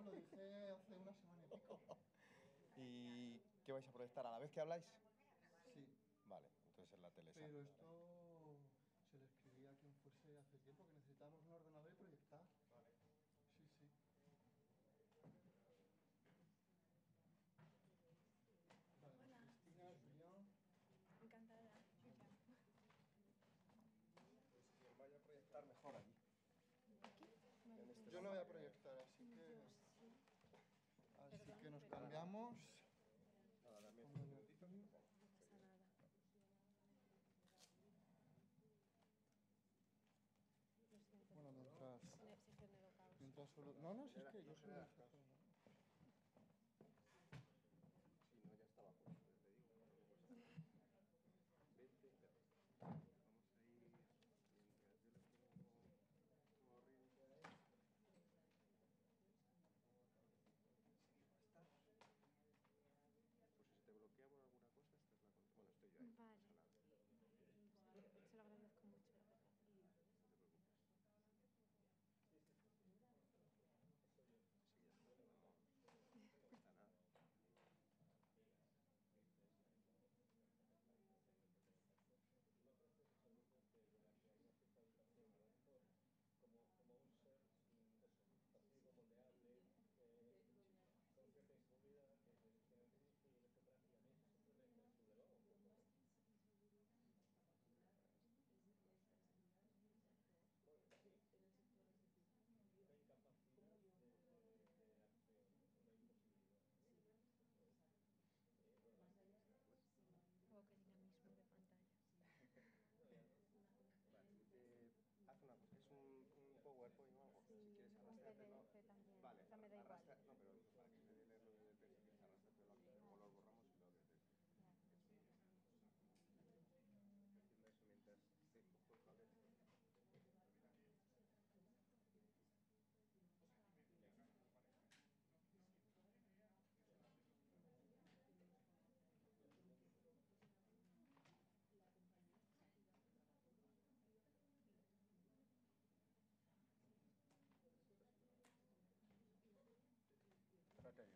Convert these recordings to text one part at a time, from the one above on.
lo dije hace una semana y pico. ¿Y qué vais a proyectar? ¿A la vez que habláis? Sí, Vale, entonces en la tele. pero vale. esto se le escribía a quien fuese hace tiempo, que necesitábamos un ordenador y proyectar. Vale. Sí, sí. Vale, Hola. Cristina, Julián. Encantada. Chucha. Pues quien vaya a proyectar mejor allí. ¿Aquí? Vale, En este pues Yo no voy lado. a proyectar, yo sí. así Perdón, que nos pero cambiamos. Nada, dame Pongo 5 yo minutitos y aquí. lo pongo. no pasa nada. Lo siento. Bueno, mientras Se generó caos. solo... No, no, si es Genera- que yo no solo generas dije caos. todo. Sí, no, ya estaba puesto, te digo. Vente, vamos a ir mientras yo le pongo corriente a esto. ¿Estás? Pues si se te bloquea por alguna cosa, esta es la contra. Bueno, estoy yo ahí, Vale. no pasa nada. Se lo agradezco mucho, la verdad. No te preocupes. Sí, ya está, vamos. No cuesta nada. Oh, qué dinamismo de pantalla. Vale, haz una cosa, es un PowerPoint o algo. Sí, Si quieres un arrastratelo. PDF también. Vale, O sea, me da igual. arrastra. No, pero para que se dé leerlo desde el texto, si quieres arrastratelo aquí, luego lo borramos y lo ves desde Vale. esto y ya está. Haciendo eso mientras te cojo el papel.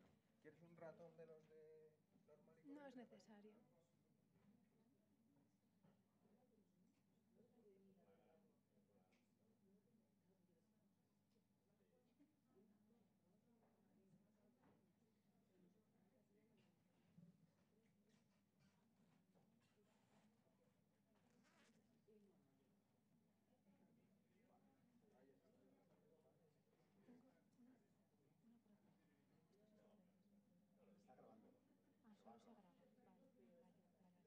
¿Quieres un ratón de los de normal y No es corriente? necesario. Tengo una pregunta. ¿Esto es sobre...? Está grabando. Ah, solo se graba. Vale.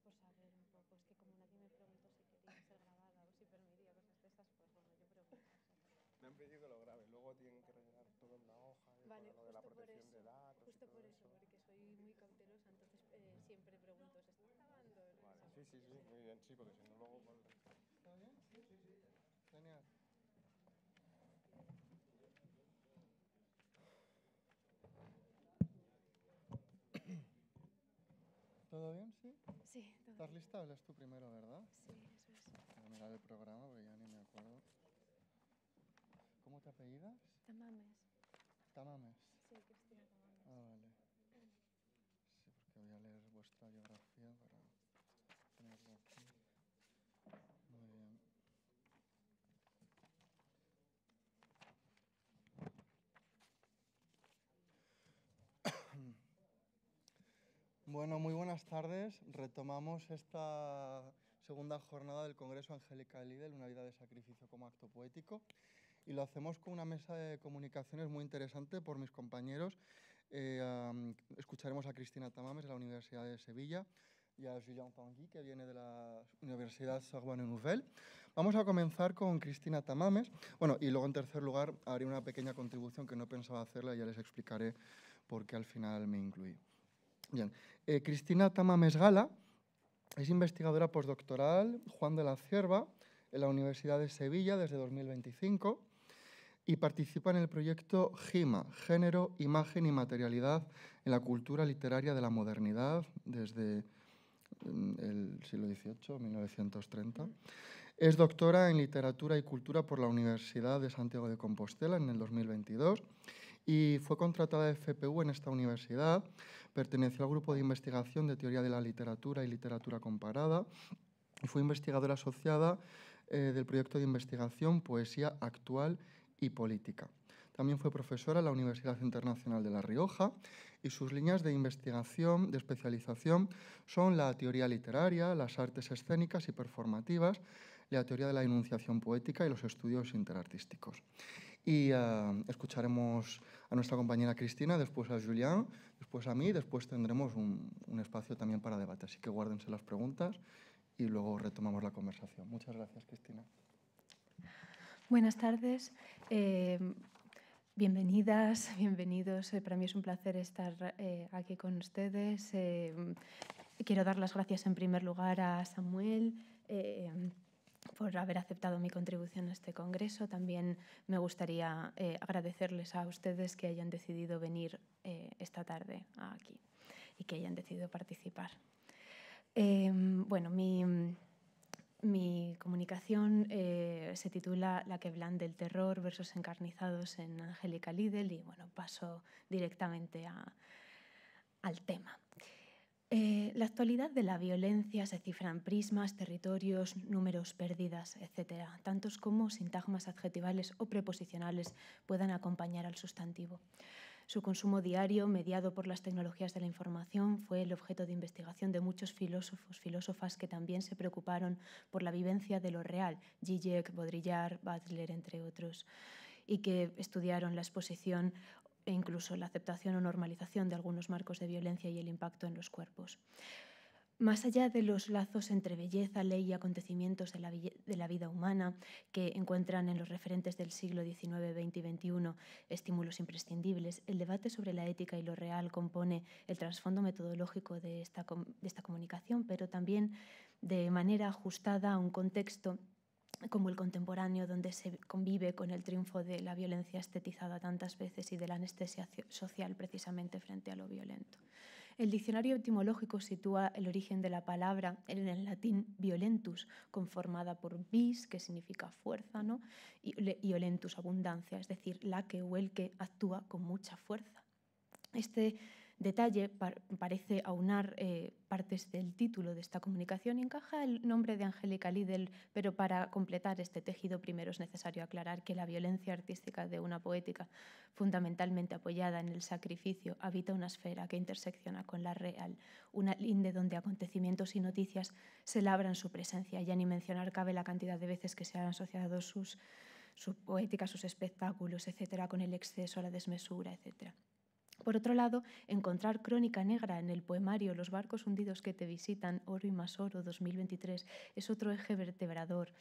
Por saber un poco. Es que como nadie me preguntó si quería ser grabada o si permitía cosas de esas, pues bueno, yo pregunto. O sea, Me han pedido que lo grabe, luego tienen que rellenar toda una hoja vale, para lo de la protección de datos y todo eso. porque soy muy cautelosa, entonces siempre pregunto, ¿se está grabando? Vale, ¿Sabes? sí, muy bien, sí, porque si no luego... ¿Está bien? Sí, sí, sí. Genial. ¿Todo bien? Sí. Sí, todo ¿Estás bien. lista? Hablas tú primero, ¿verdad? Sí, eso es. Voy a mirar el programa porque ya ni me acuerdo. ¿Cómo te apellidas? Tamames. Tamames. Sí, Cristina Tamames. Ah, vale. Sí, porque voy a leer vuestra biografía para tenerlo aquí. Muy bien. Bueno, muy buenas tardes. Retomamos esta segunda jornada del Congreso Angélica Lidl, una vida de sacrificio como acto poético. Y lo hacemos con una mesa de comunicaciones muy interesante por mis compañeros. Escucharemos a Cristina Tamames de la Universidad de Sevilla y a Julien Tanguy, que viene de la Universidad Sorbonne Nouvelle. Vamos a comenzar con Cristina Tamames. Bueno, y luego en tercer lugar haré una pequeña contribución que no pensaba hacerla y ya les explicaré por qué al final me incluí. Bien, Cristina Tamames Gala es investigadora postdoctoral Juan de la Cierva en la Universidad de Sevilla desde 2025 y participa en el proyecto GIMA, Género, Imagen y Materialidad en la Cultura Literaria de la Modernidad desde el siglo XVIII, 1930. Es doctora en Literatura y Cultura por la Universidad de Santiago de Compostela en el 2022 y fue contratada de FPU en esta universidad. Perteneció al grupo de investigación de teoría de la literatura y literatura comparada y fue investigadora asociada del proyecto de investigación Poesía Actual y Política. También fue profesora en la Universidad Internacional de La Rioja y sus líneas de investigación, de especialización, son la teoría literaria, las artes escénicas y performativas, la teoría de la enunciación poética y los estudios interartísticos. Y escucharemos a nuestra compañera Cristina, después a Julián, después a mí, después tendremos un espacio también para debate. Así que guárdense las preguntas y luego retomamos la conversación. Muchas gracias, Cristina. Buenas tardes. Bienvenidas, bienvenidos. Para mí es un placer estar aquí con ustedes. Quiero dar las gracias en primer lugar a Samuel por haber aceptado mi contribución a este congreso. También me gustaría agradecerles a ustedes que hayan decidido venir esta tarde aquí y que hayan decidido participar. Bueno, mi comunicación se titula La que blan del terror, versos encarnizados en Angélica Lidl y bueno, paso directamente al tema. La actualidad de la violencia se cifra en prismas, territorios, números, pérdidas, etc., tantos como sintagmas adjetivales o preposicionales puedan acompañar al sustantivo. Su consumo diario, mediado por las tecnologías de la información, fue el objeto de investigación de muchos filósofos, filósofas que también se preocuparon por la vivencia de lo real, Zizek, Baudrillard, Butler, entre otros, y que estudiaron la exposición e incluso la aceptación o normalización de algunos marcos de violencia y el impacto en los cuerpos. Más allá de los lazos entre belleza, ley y acontecimientos de la vida humana que encuentran en los referentes del siglo XIX, XX y XXI estímulos imprescindibles, el debate sobre la ética y lo real compone el trasfondo metodológico de esta comunicación, pero también de manera ajustada a un contexto como el contemporáneo, donde se convive con el triunfo de la violencia estetizada tantas veces y de la anestesia social precisamente frente a lo violento. El diccionario etimológico sitúa el origen de la palabra en el latín violentus, conformada por vis, que significa fuerza, ¿no? y olentus, abundancia, es decir, la que o el que actúa con mucha fuerza. Este detalle parece aunar partes del título de esta comunicación y encaja el nombre de Angélica Lidl, pero para completar este tejido primero es necesario aclarar que la violencia artística de una poética fundamentalmente apoyada en el sacrificio habita una esfera que intersecciona con la real, una linde donde acontecimientos y noticias se labran su presencia. Ya ni mencionar cabe la cantidad de veces que se han asociado su poética, sus espectáculos, etcétera, con el exceso, la desmesura, etcétera. Por otro lado, encontrar crónica negra en el poemario Los barcos hundidos que te visitan, Oro y más oro, 2023, es otro eje vertebrador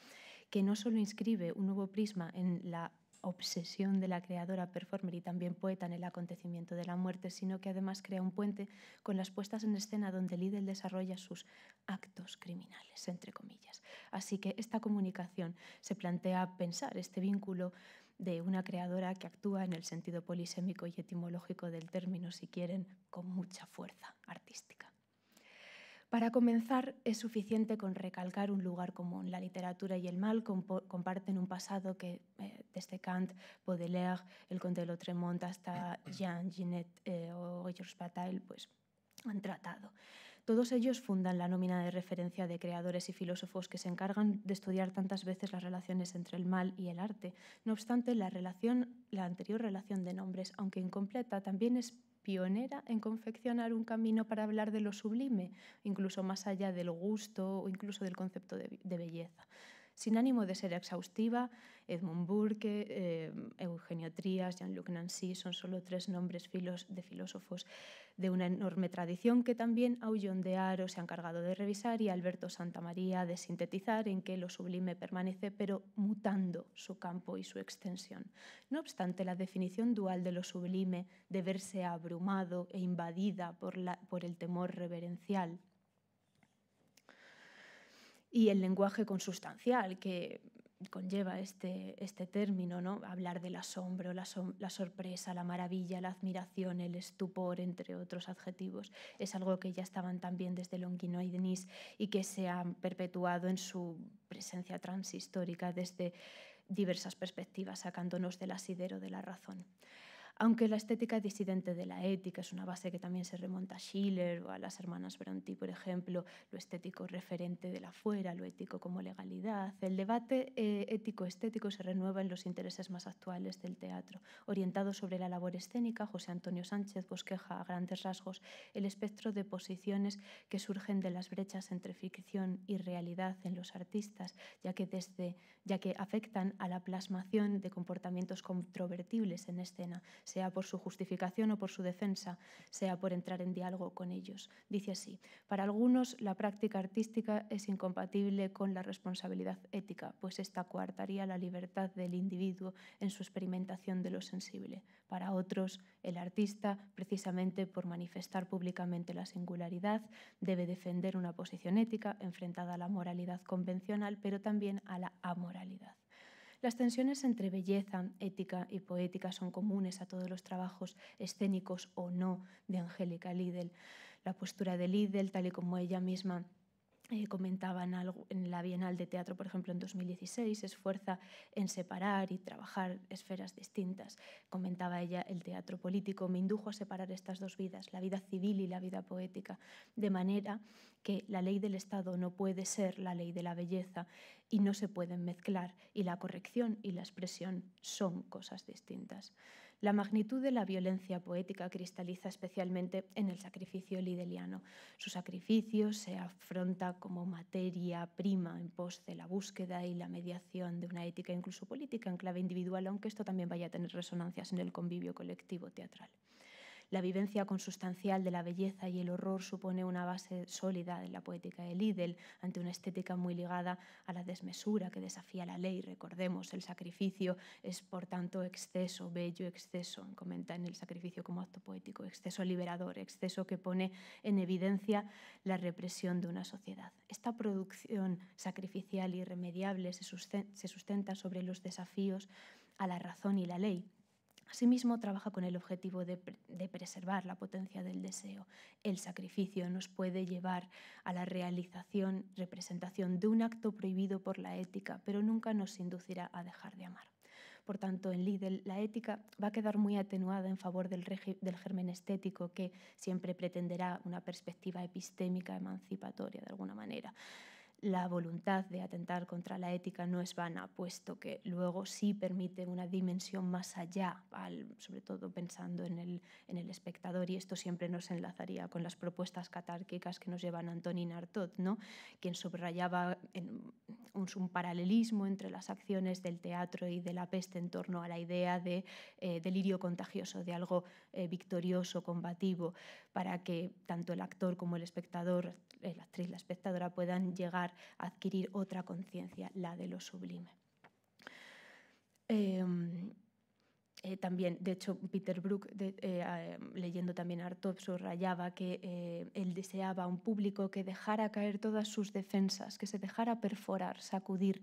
que no solo inscribe un nuevo prisma en la obsesión de la creadora, performer y también poeta en el acontecimiento de la muerte, sino que además crea un puente con las puestas en escena donde Lidl desarrolla sus actos criminales, entre comillas. Así que esta comunicación se plantea pensar este vínculo de una creadora que actúa en el sentido polisémico y etimológico del término, si quieren, con mucha fuerza artística. Para comenzar, es suficiente con recalcar un lugar común. La literatura y el mal comparten un pasado que, desde Kant, Baudelaire, el Conde de Lautréamont, hasta Jean Genet o Georges Bataille, pues, han tratado. Todos ellos fundan la nómina de referencia de creadores y filósofos que se encargan de estudiar tantas veces las relaciones entre el mal y el arte. No obstante, la anterior relación de nombres, aunque incompleta, también es pionera en confeccionar un camino para hablar de lo sublime, incluso más allá del gusto o incluso del concepto de belleza. Sin ánimo de ser exhaustiva, Edmund Burke, Eugenio Trías, Jean-Luc Nancy son solo tres nombres de filósofos de una enorme tradición que también Aullón de Haro se ha encargado de revisar y Alberto Santamaría de sintetizar, en que lo sublime permanece, pero mutando su campo y su extensión. No obstante, la definición dual de lo sublime, de verse abrumado e invadida por el temor reverencial, y el lenguaje consustancial que conlleva este término, ¿no? Hablar del asombro, la sorpresa, la maravilla, la admiración, el estupor, entre otros adjetivos, es algo que ya estaban también desde Longino y Denis y que se ha perpetuado en su presencia transhistórica desde diversas perspectivas, sacándonos del asidero de la razón. Aunque la estética disidente de la ética es una base que también se remonta a Schiller o a las hermanas Brontë, por ejemplo, lo estético referente de la fuera, lo ético como legalidad, el debate ético-estético se renueva en los intereses más actuales del teatro. Orientado sobre la labor escénica, José Antonio Sánchez bosqueja a grandes rasgos el espectro de posiciones que surgen de las brechas entre ficción y realidad en los artistas, ya que afectan a la plasmación de comportamientos controvertibles en escena, sea por su justificación o por su defensa, sea por entrar en diálogo con ellos. Dice así: para algunos la práctica artística es incompatible con la responsabilidad ética, pues esta coartaría la libertad del individuo en su experimentación de lo sensible. Para otros, el artista, precisamente por manifestar públicamente la singularidad, debe defender una posición ética enfrentada a la moralidad convencional, pero también a la amoralidad. Las tensiones entre belleza, ética y poética son comunes a todos los trabajos escénicos o no de Angélica Lidl. La postura de Lidl, tal y como ella misma comentaba en la Bienal de Teatro, por ejemplo, en 2016, se esfuerza en separar y trabajar esferas distintas. Comentaba ella: el teatro político me indujo a separar estas dos vidas, la vida civil y la vida poética, de manera que la ley del Estado no puede ser la ley de la belleza y no se pueden mezclar, y la corrección y la expresión son cosas distintas. La magnitud de la violencia poética cristaliza especialmente en el sacrificio lideliano. Su sacrificio se afronta como materia prima en pos de la búsqueda y la mediación de una ética incluso política en clave individual, aunque esto también vaya a tener resonancias en el convivio colectivo teatral. La vivencia consustancial de la belleza y el horror supone una base sólida en la poética de Lidl, ante una estética muy ligada a la desmesura que desafía la ley. Recordemos, el sacrificio es, por tanto, exceso, bello exceso, comenta en el sacrificio como acto poético, exceso liberador, exceso que pone en evidencia la represión de una sociedad. Esta producción sacrificial irremediable se sustenta sobre los desafíos a la razón y la ley. Asimismo, trabaja con el objetivo de preservar la potencia del deseo. El sacrificio nos puede llevar a la representación de un acto prohibido por la ética, pero nunca nos inducirá a dejar de amar. Por tanto, en Lidl la ética va a quedar muy atenuada en favor del germen estético, que siempre pretenderá una perspectiva epistémica emancipatoria de alguna manera. La voluntad de atentar contra la ética no es vana, puesto que luego sí permite una dimensión más allá, sobre todo pensando en el espectador, y esto siempre nos enlazaría con las propuestas catárquicas que nos llevan Antonin Artaud, ¿no?, quien subrayaba un paralelismo entre las acciones del teatro y de la peste en torno a la idea de delirio contagioso, de algo victorioso, combativo, para que tanto el actor como el espectador, la actriz, la espectadora, puedan llegar a adquirir otra conciencia, la de lo sublime. También, de hecho, Peter Brook, leyendo también a Artaud, subrayaba que él deseaba un público que dejara caer todas sus defensas, que se dejara perforar, sacudir,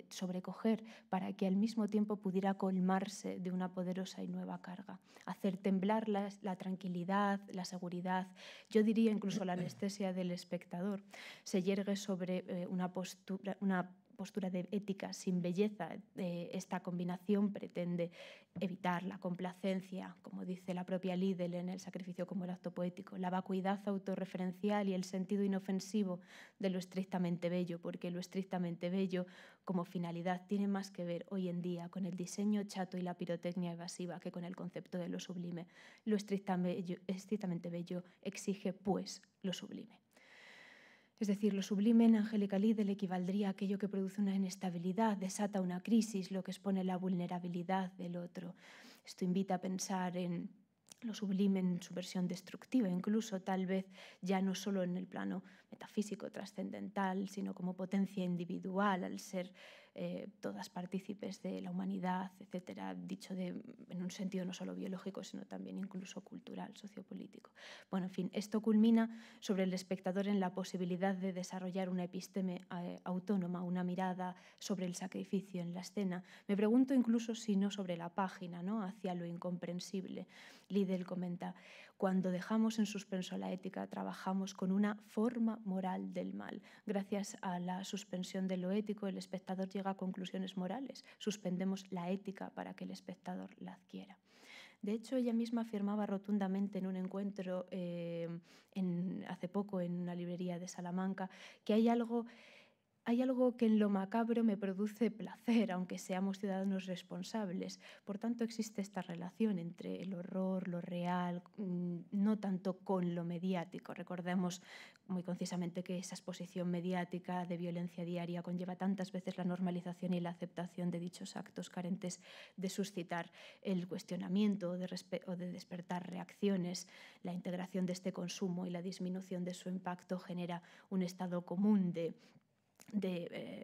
sobrecoger, para que al mismo tiempo pudiera colmarse de una poderosa y nueva carga, hacer temblar la tranquilidad, la seguridad, yo diría incluso la anestesia del espectador. Se yergue sobre una postura de ética sin belleza. Esta combinación pretende evitar la complacencia, como dice la propia Lidl en El sacrificio como el acto poético, la vacuidad autorreferencial y el sentido inofensivo de lo estrictamente bello, porque lo estrictamente bello como finalidad tiene más que ver hoy en día con el diseño chato y la pirotecnia evasiva que con el concepto de lo sublime. Lo estrictamente bello exige, pues, lo sublime. Es decir, lo sublime en Angélica Lidl equivaldría a aquello que produce una inestabilidad, desata una crisis, lo que expone la vulnerabilidad del otro. Esto invita a pensar en lo sublime en su versión destructiva, incluso tal vez ya no solo en el plano metafísico trascendental, sino como potencia individual, al ser todas partícipes de la humanidad, etcétera, dicho en un sentido no solo biológico, sino también incluso cultural, sociopolítico. Bueno, en fin, esto culmina sobre el espectador en la posibilidad de desarrollar una episteme autónoma, una mirada sobre el sacrificio en la escena. Me pregunto incluso si no sobre la página, ¿no?, hacia lo incomprensible. Lidl comenta: cuando dejamos en suspenso la ética, trabajamos con una forma moral del mal. Gracias a la suspensión de lo ético, el espectador llega a conclusiones morales. Suspendemos la ética para que el espectador la adquiera. De hecho, ella misma afirmaba rotundamente en un encuentro hace poco en una librería de Salamanca que hay algo que en lo macabro me produce placer, aunque seamos ciudadanos responsables. Por tanto, existe esta relación entre el horror, lo real, no tanto con lo mediático. Recordemos muy concisamente que esa exposición mediática de violencia diaria conlleva tantas veces la normalización y la aceptación de dichos actos carentes de suscitar el cuestionamiento o de despertar reacciones. La integración de este consumo y la disminución de su impacto genera un estado común de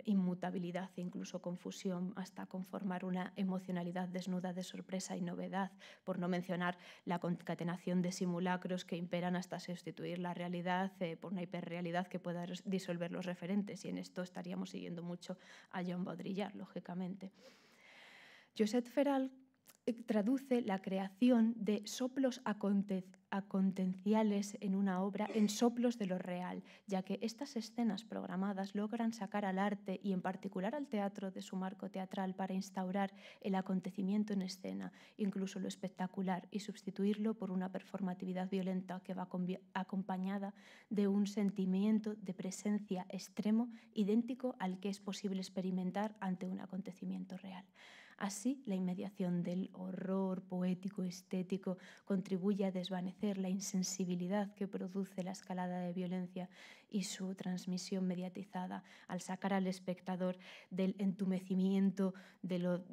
inmutabilidad e incluso confusión, hasta conformar una emocionalidad desnuda de sorpresa y novedad, por no mencionar la concatenación de simulacros que imperan hasta sustituir la realidad por una hiperrealidad que pueda disolver los referentes, y en esto estaríamos siguiendo mucho a Jean Baudrillard, lógicamente. Josette Ferral traduce la creación de soplos acontenciales en una obra en soplos de lo real, ya que estas escenas programadas logran sacar al arte y en particular al teatro de su marco teatral para instaurar el acontecimiento en escena, incluso lo espectacular, y sustituirlo por una performatividad violenta que va acompañada de un sentimiento de presencia extremo idéntico al que es posible experimentar ante un acontecimiento real. Así, la inmediación del horror poético estético contribuye a desvanecer la insensibilidad que produce la escalada de violencia y su transmisión mediatizada, al sacar al espectador del entumecimiento de lo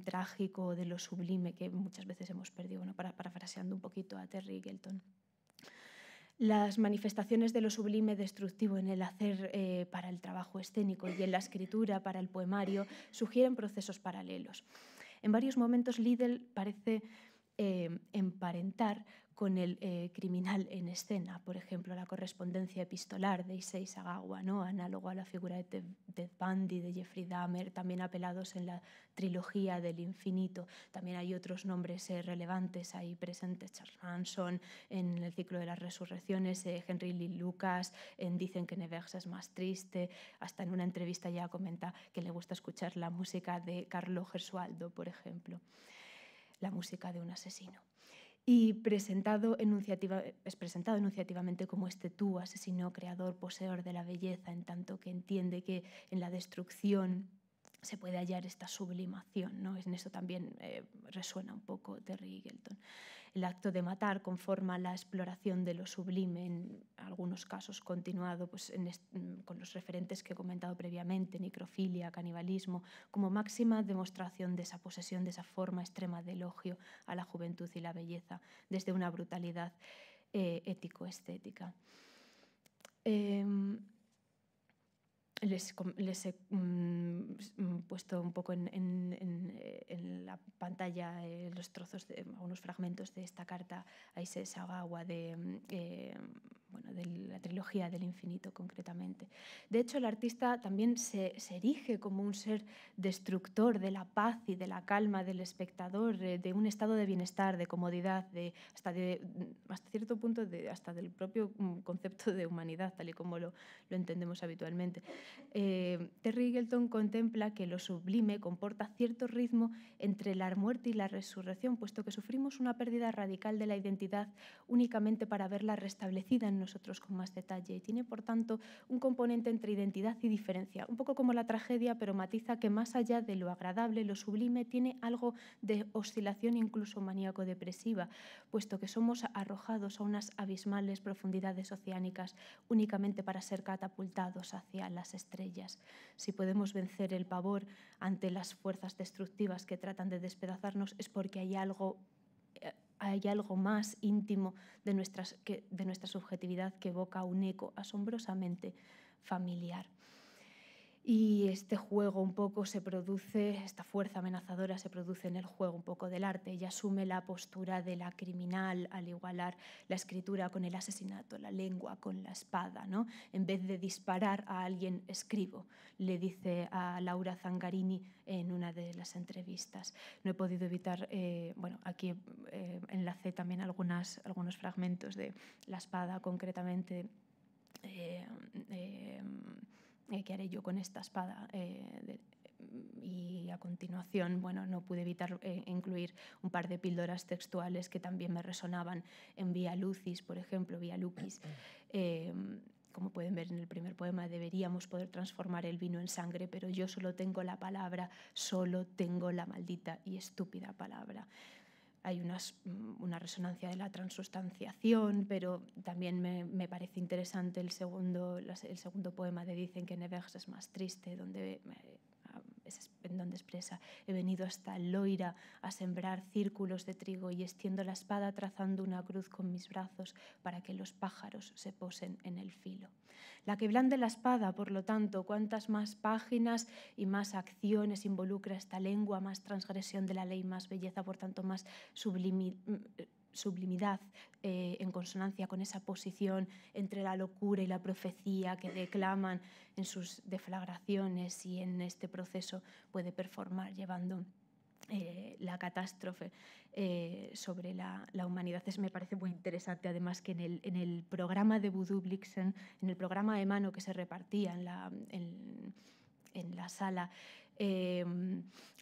trágico, de lo sublime que muchas veces hemos perdido, bueno, parafraseando un poquito a Terry Eagleton. Las manifestaciones de lo sublime destructivo en el hacer para el trabajo escénico y en la escritura para el poemario sugieren procesos paralelos. En varios momentos Liddell parece emparentar con el criminal en escena, por ejemplo, la correspondencia epistolar de Issei Sagawa, ¿no? Análogo a la figura de Ted Bundy, de Jeffrey Dahmer, también apelados en la trilogía del infinito. También hay otros nombres relevantes ahí presentes, Charles Manson, en el ciclo de las resurrecciones, Henry Lee Lucas, en Dicen que Nevers es más triste, hasta en una entrevista ya comenta que le gusta escuchar la música de Carlo Gesualdo, por ejemplo, la música de un asesino. Y es presentado enunciativamente como este tú, asesino, creador, poseedor de la belleza, en tanto que entiende que en la destrucción se puede hallar esta sublimación, ¿no? En eso también resuena un poco Terry Eagleton. El acto de matar conforma la exploración de lo sublime, en algunos casos continuado pues, con los referentes que he comentado previamente, necrofilia, canibalismo, como máxima demostración de esa posesión, de esa forma extrema de elogio a la juventud y la belleza, desde una brutalidad ético-estética. Les he puesto un poco en la pantalla los trozos, algunos fragmentos de esta carta a Issei Sagawa de la trilogía del infinito concretamente. De hecho, el artista también se erige como un ser destructor de la paz y de la calma del espectador, de un estado de bienestar, de comodidad, hasta cierto punto hasta del propio concepto de humanidad, tal y como lo entendemos habitualmente. Terry Eagleton contempla que lo sublime comporta cierto ritmo entre la muerte y la resurrección, puesto que sufrimos una pérdida radical de la identidad únicamente para verla restablecida en nosotros con más detalle, y tiene, por tanto, un componente entre identidad y diferencia, un poco como la tragedia, pero matiza que más allá de lo agradable, lo sublime tiene algo de oscilación incluso maníaco-depresiva, puesto que somos arrojados a unas abismales profundidades oceánicas únicamente para ser catapultados hacia las estrellas. Si podemos vencer el pavor ante las fuerzas destructivas que tratan de despedazarnos, es porque hay algo más íntimo de nuestra subjetividad que evoca un eco asombrosamente familiar. Y este juego un poco esta fuerza amenazadora se produce en el juego un poco del arte. Ella asume la postura de la criminal al igualar la escritura con el asesinato, la lengua con la espada, ¿no? En vez de disparar a alguien, escribo, le dice a Laura Zangarini en una de las entrevistas. No he podido evitar, aquí enlacé también algunos fragmentos de la espada, concretamente. ¿Qué haré yo con esta espada? y a continuación, bueno, no pude evitar incluir un par de píldoras textuales que también me resonaban en Via Lucis, por ejemplo, Via Lucis. Como pueden ver en el primer poema, deberíamos poder transformar el vino en sangre, pero yo solo tengo la palabra, solo tengo la maldita y estúpida palabra. Hay una resonancia de la transustanciación, pero también me parece interesante el segundo poema de Dicen que Nevers es más triste, donde expresa: he venido hasta Loira a sembrar círculos de trigo y extiendo la espada trazando una cruz con mis brazos para que los pájaros se posen en el filo. La que blande la espada, por lo tanto, cuantas más páginas y más acciones involucra esta lengua, más transgresión de la ley, más belleza, por tanto, más sublimidad en consonancia con esa posición entre la locura y la profecía que declaman en sus deflagraciones y en este proceso puede performar llevando la catástrofe sobre la humanidad. Me parece muy interesante, además, que en el programa de Voodoo Blixen, en el programa de mano que se repartía en la sala,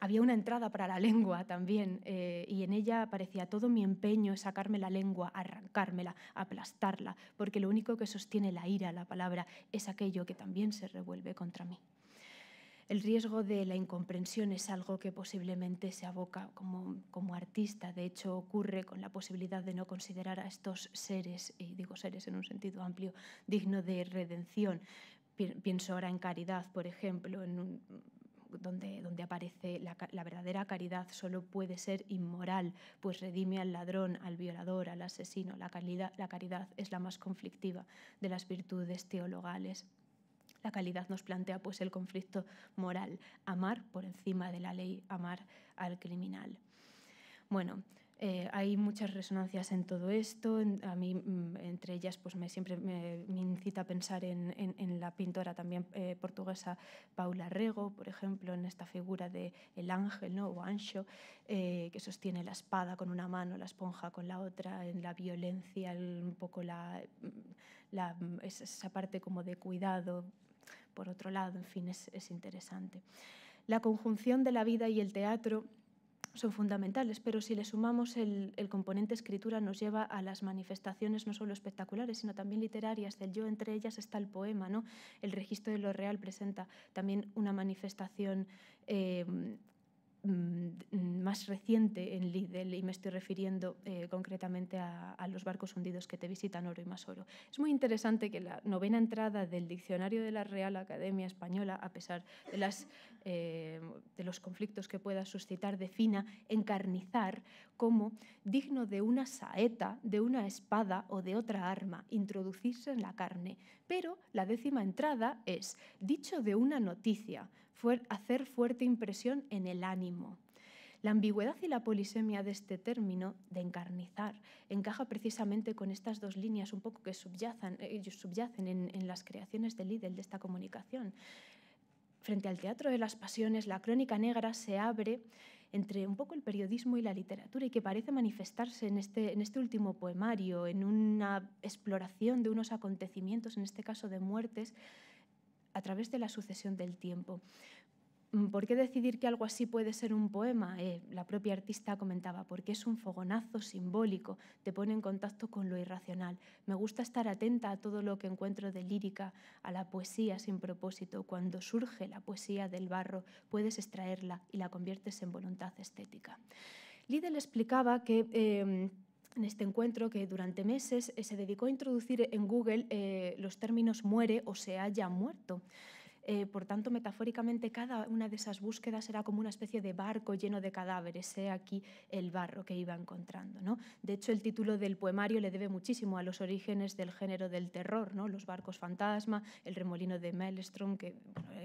había una entrada para la lengua también, y en ella aparecía: todo mi empeño es sacarme la lengua, arrancármela, aplastarla, porque lo único que sostiene la ira, la palabra, es aquello que también se revuelve contra mí. El riesgo de la incomprensión es algo que posiblemente se aboca como artista. De hecho, ocurre con la posibilidad de no considerar a estos seres, y digo seres en un sentido amplio, digno de redención. Pienso ahora en Caridad, por ejemplo, donde aparece la verdadera caridad solo puede ser inmoral, pues redime al ladrón, al violador, al asesino. La caridad es la más conflictiva de las virtudes teologales. La caridad nos plantea pues el conflicto moral, amar por encima de la ley, amar al criminal. Bueno, hay muchas resonancias en todo esto. A mí, entre ellas, pues siempre me incita a pensar en la pintora también portuguesa Paula Rego, por ejemplo, en esta figura de el ángel, ¿no? O anxo, que sostiene la espada con una mano, la esponja con la otra, en la violencia, un poco esa parte como de cuidado. Por otro lado, en fin, es interesante. La conjunción de la vida y el teatro son fundamentales, pero si le sumamos el componente escritura nos lleva a las manifestaciones no solo espectaculares, sino también literarias del yo. Entre ellas está el poema, ¿no? El registro de lo real presenta también una manifestación más reciente en Liddell, y me estoy refiriendo concretamente a los barcos hundidos que te visitan, oro y más oro. Es muy interesante que la novena entrada del diccionario de la Real Academia Española, a pesar de los conflictos que pueda suscitar, defina encarnizar como digno de una saeta, de una espada o de otra arma, introducirse en la carne. Pero la décima entrada es dicho de una noticia, hacer fuerte impresión en el ánimo. La ambigüedad y la polisemia de este término, de encarnizar, encaja precisamente con estas dos líneas un poco que subyacen en las creaciones de Liddell, de esta comunicación. Frente al teatro de las pasiones, la crónica negra se abre entre un poco el periodismo y la literatura, y que parece manifestarse en este último poemario, en una exploración de unos acontecimientos, en este caso de muertes, a través de la sucesión del tiempo. ¿Por qué decidir que algo así puede ser un poema? La propia artista comentaba: porque es un fogonazo simbólico, te pone en contacto con lo irracional. Me gusta estar atenta a todo lo que encuentro de lírica, a la poesía sin propósito. Cuando surge la poesía del barro, puedes extraerla y la conviertes en voluntad estética. Liddell explicaba que en este encuentro, que durante meses se dedicó a introducir en Google los términos muere o se haya muerto. Por tanto, metafóricamente, cada una de esas búsquedas era como una especie de barco lleno de cadáveres. He aquí el barro que iba encontrando, ¿no? De hecho, el título del poemario le debe muchísimo a los orígenes del género del terror, ¿no? Los barcos fantasma, el remolino de Maelstrom, que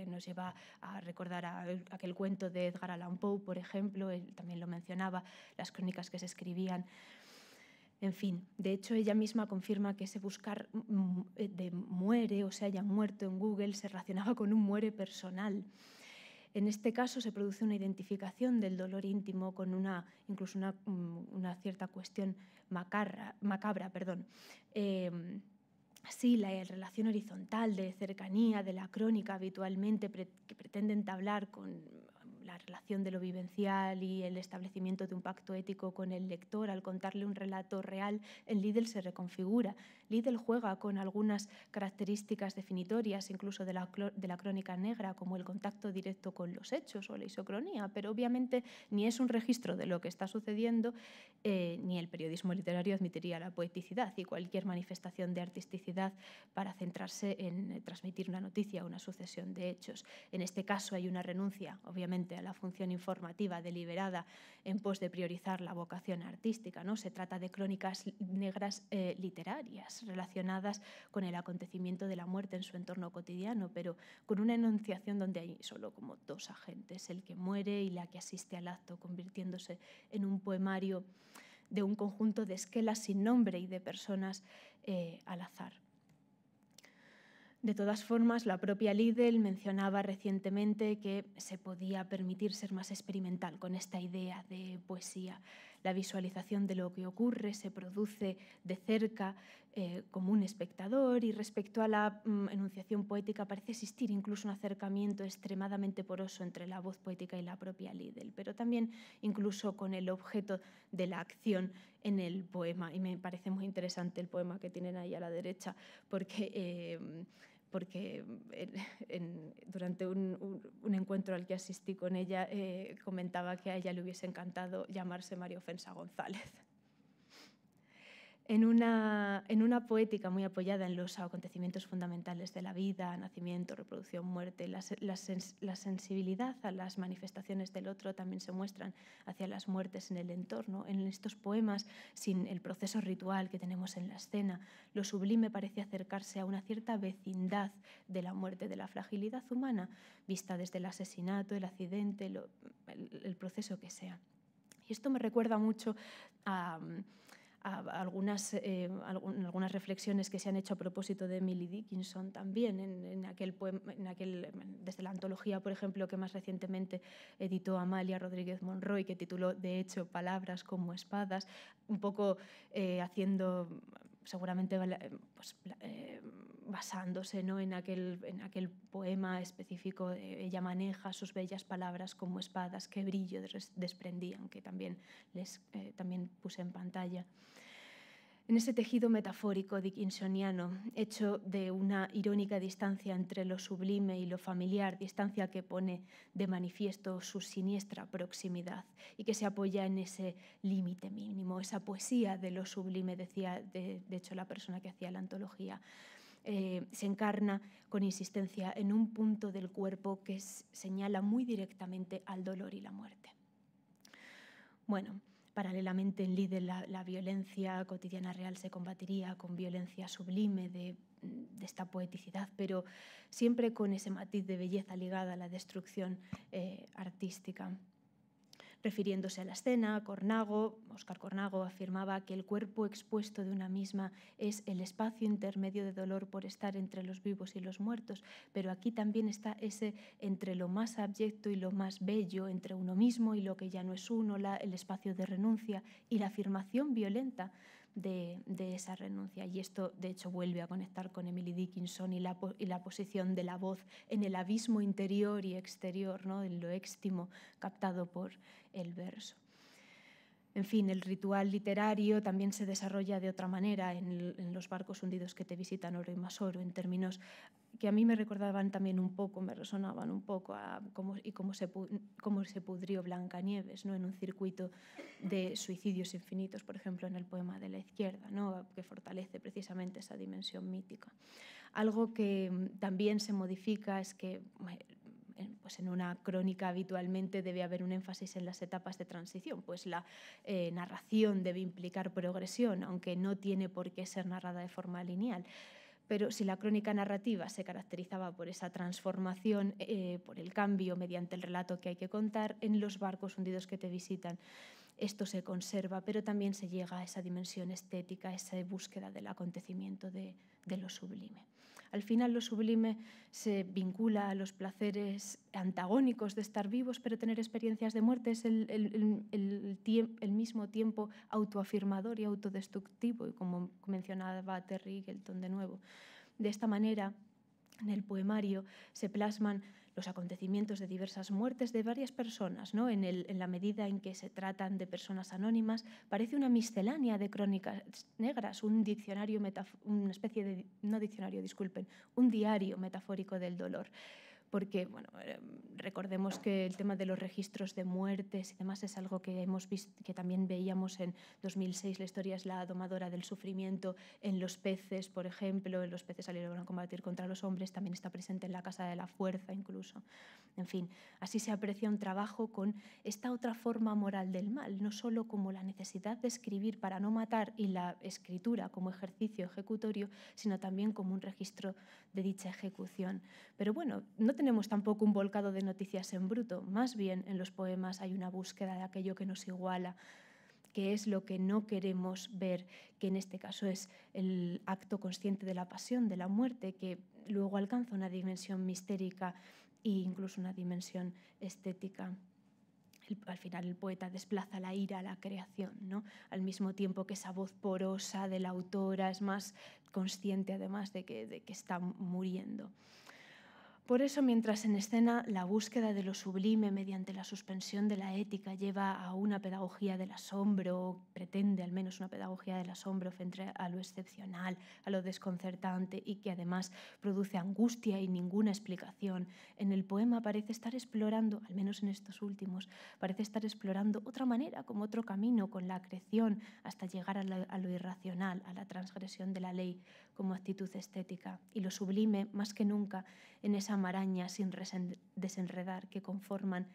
nos lleva a recordar aquel cuento de Edgar Allan Poe, por ejemplo. Él también lo mencionaba, las crónicas que se escribían. En fin, de hecho, ella misma confirma que ese buscar de muere o se haya muerto en Google se relacionaba con un muere personal. En este caso se produce una identificación del dolor íntimo con incluso una cierta cuestión macabra. Así, la relación horizontal de cercanía de la crónica habitualmente que pretende entablar con la relación de lo vivencial y el establecimiento de un pacto ético con el lector, al contarle un relato real, en Liddell se reconfigura. Liddell juega con algunas características definitorias, incluso de la crónica negra, como el contacto directo con los hechos o la isocronía, pero obviamente ni es un registro de lo que está sucediendo, ni el periodismo literario admitiría la poeticidad y cualquier manifestación de artisticidad para centrarse en transmitir una noticia o una sucesión de hechos. En este caso hay una renuncia, obviamente, a la función informativa deliberada en pos de priorizar la vocación artística, ¿no? Se trata de crónicas negras literarias relacionadas con el acontecimiento de la muerte en su entorno cotidiano, pero con una enunciación donde hay solo como dos agentes, el que muere y la que asiste al acto, convirtiéndose en un poemario de un conjunto de esquelas sin nombre y de personas al azar. De todas formas, la propia Liddell mencionaba recientemente que se podía permitir ser más experimental con esta idea de poesía. La visualización de lo que ocurre se produce de cerca como un espectador, y respecto a la enunciación poética parece existir incluso un acercamiento extremadamente poroso entre la voz poética y la propia Liddell, pero también incluso con el objeto de la acción en el poema. Y me parece muy interesante el poema que tienen ahí a la derecha, porque durante un encuentro al que asistí con ella comentaba que a ella le hubiese encantado llamarse María Ofensa González. En una poética muy apoyada en los acontecimientos fundamentales de la vida, nacimiento, reproducción, muerte, la sensibilidad a las manifestaciones del otro también se muestran hacia las muertes en el entorno. En estos poemas, sin el proceso ritual que tenemos en la escena, lo sublime parece acercarse a una cierta vecindad de la muerte, de la fragilidad humana, vista desde el asesinato, el accidente, el proceso que sea. Y esto me recuerda mucho a algunas reflexiones que se han hecho a propósito de Emily Dickinson también, desde la antología, por ejemplo, que más recientemente editó Amalia Rodríguez Monroy, que tituló, de hecho, Palabras como espadas, un poco haciendo, seguramente basándose, ¿no?, en aquel poema específico. Ella maneja sus bellas palabras como espadas que brillo desprendían, que también puse en pantalla. En ese tejido metafórico dickinsoniano, hecho de una irónica distancia entre lo sublime y lo familiar, distancia que pone de manifiesto su siniestra proximidad y que se apoya en ese límite mínimo, esa poesía de lo sublime, decía de hecho la persona que hacía la antología, se encarna con insistencia en un punto del cuerpo que señala muy directamente al dolor y la muerte. Bueno, paralelamente en Liddell la violencia cotidiana real se combatiría con violencia sublime de esta poeticidad, pero siempre con ese matiz de belleza ligada a la destrucción artística. Refiriéndose a la escena, Óscar Cornago afirmaba que el cuerpo expuesto de una misma es el espacio intermedio de dolor por estar entre los vivos y los muertos, pero aquí también está ese entre lo más abyecto y lo más bello, entre uno mismo y lo que ya no es uno, el espacio de renuncia y la afirmación violenta de esa renuncia. Y esto, de hecho, vuelve a conectar con Emily Dickinson y la posición de la voz en el abismo interior y exterior, ¿no?, en lo éxtimo captado por el verso. En fin, el ritual literario también se desarrolla de otra manera en los barcos hundidos que te visitan oro y más oro, en términos que a mí me recordaban también un poco, me resonaban un poco a cómo se pudrió Blancanieves, ¿no?, en un circuito de suicidios infinitos, por ejemplo, en el poema de la izquierda, ¿no?, que fortalece precisamente esa dimensión mítica. Algo que también se modifica es que pues en una crónica habitualmente debe haber un énfasis en las etapas de transición, pues la narración debe implicar progresión, aunque no tiene por qué ser narrada de forma lineal. Pero si la crónica narrativa se caracterizaba por esa transformación, por el cambio mediante el relato que hay que contar, en los barcos hundidos que te visitan esto se conserva, pero también se llega a esa dimensión estética, a esa búsqueda del acontecimiento de lo sublime. Al final, lo sublime se vincula a los placeres antagónicos de estar vivos, pero tener experiencias de muerte es el mismo tiempo autoafirmador y autodestructivo, y como mencionaba Terry Eagleton de nuevo. De esta manera, En el poemario se plasman los acontecimientos de diversas muertes de varias personas, ¿no? En la medida en que se tratan de personas anónimas, parece una miscelánea de crónicas negras, un diccionario, una especie de, no diccionario, disculpen, un diario metafórico del dolor. Porque, bueno, recordemos que el tema de los registros de muertes y demás es algo que hemos visto, que también veíamos en 2006, la historia es la domadora del sufrimiento en los peces, por ejemplo, en los peces salieron a combatir contra los hombres, también está presente en la Casa de la Fuerza incluso. En fin, así se aprecia un trabajo con esta otra forma moral del mal, no solo como la necesidad de escribir para no matar y la escritura como ejercicio ejecutorio, sino también como un registro de dicha ejecución. Pero bueno, no tenemos tampoco un volcado de noticias en bruto, más bien en los poemas hay una búsqueda de aquello que nos iguala, que es lo que no queremos ver, que en este caso es el acto consciente de la pasión, de la muerte, que luego alcanza una dimensión mistérica e incluso una dimensión estética. Al final el poeta desplaza la ira a la creación, ¿no? Al mismo tiempo que esa voz porosa de la autora es más consciente además de que está muriendo. Por eso, mientras en escena la búsqueda de lo sublime mediante la suspensión de la ética lleva a una pedagogía del asombro, o pretende al menos una pedagogía del asombro frente a lo excepcional, a lo desconcertante y que además produce angustia y ninguna explicación, en el poema parece estar explorando, al menos en estos últimos, parece estar explorando otra manera, como otro camino, con la acreción hasta llegar a lo irracional, a la transgresión de la ley como actitud estética. Y lo sublime, más que nunca, en esa maraña sin desenredar que conforman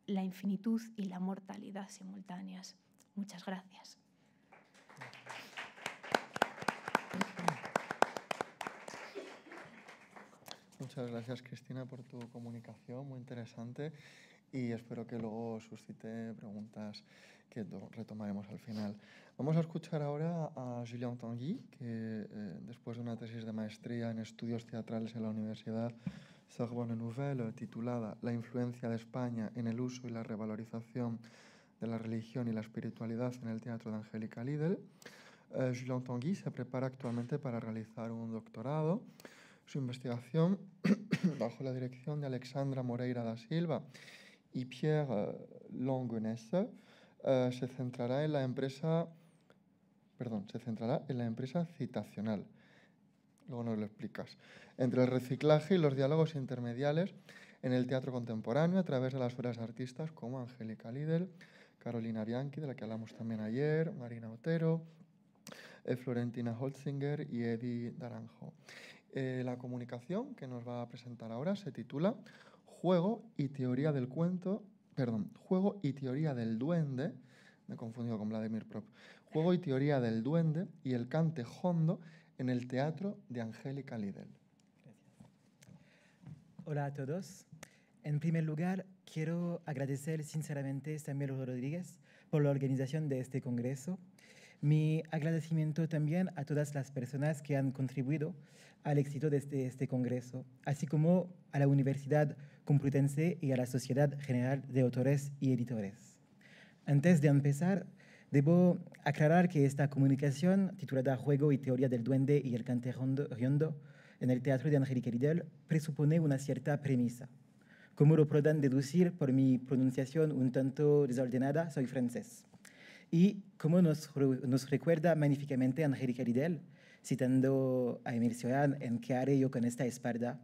la infinitud y la mortalidad simultáneas. Muchas gracias. Muchas gracias, Cristina, por tu comunicación, muy interesante, y espero que luego suscite preguntas que retomaremos al final. Vamos a escuchar ahora a Julien Tanguy, que después de una tesis de maestría en estudios teatrales en la Universidad Sorbonne Nouvelle, titulada La influencia de España en el uso y la revalorización de la religión y la espiritualidad en el teatro de Angélica Lidl, Julien Tanguy se prepara actualmente para realizar un doctorado. Su investigación, bajo la dirección de Alexandra Moreira da Silva y Pierre Longonesse, se centrará en la empresa citacional. Luego nos lo explicas. Entre el reciclaje y los diálogos intermediales en el teatro contemporáneo a través de las obras de artistas como Angélica Lidl, Carolina Bianchi, de la que hablamos también ayer, Marina Otero, Florentina Holzinger y Eddie Daranjo. La comunicación que nos va a presentar ahora se titula Juego y teoría del duende, me he confundido con Vladimir Prop, Juego y teoría del duende y el cante jondo en el teatro de Angélica Lidl. Hola a todos. En primer lugar, quiero agradecer sinceramente a Samuel Rodríguez por la organización de este congreso. Mi agradecimiento también a todas las personas que han contribuido al éxito de este congreso, así como a la Universidad Complutense y a la Sociedad General de Autores y Editores. Antes de empezar, debo aclarar que esta comunicación, titulada Juego y teoría del duende y el cante jondo en el teatro de Angélica Lidl, presupone una cierta premisa. Como lo podrán deducir por mi pronunciación un tanto desordenada, soy francés. Y como nos recuerda magníficamente Angélica Lidl, citando a Émile Cioran en ¿Qué haré yo con esta espalda?,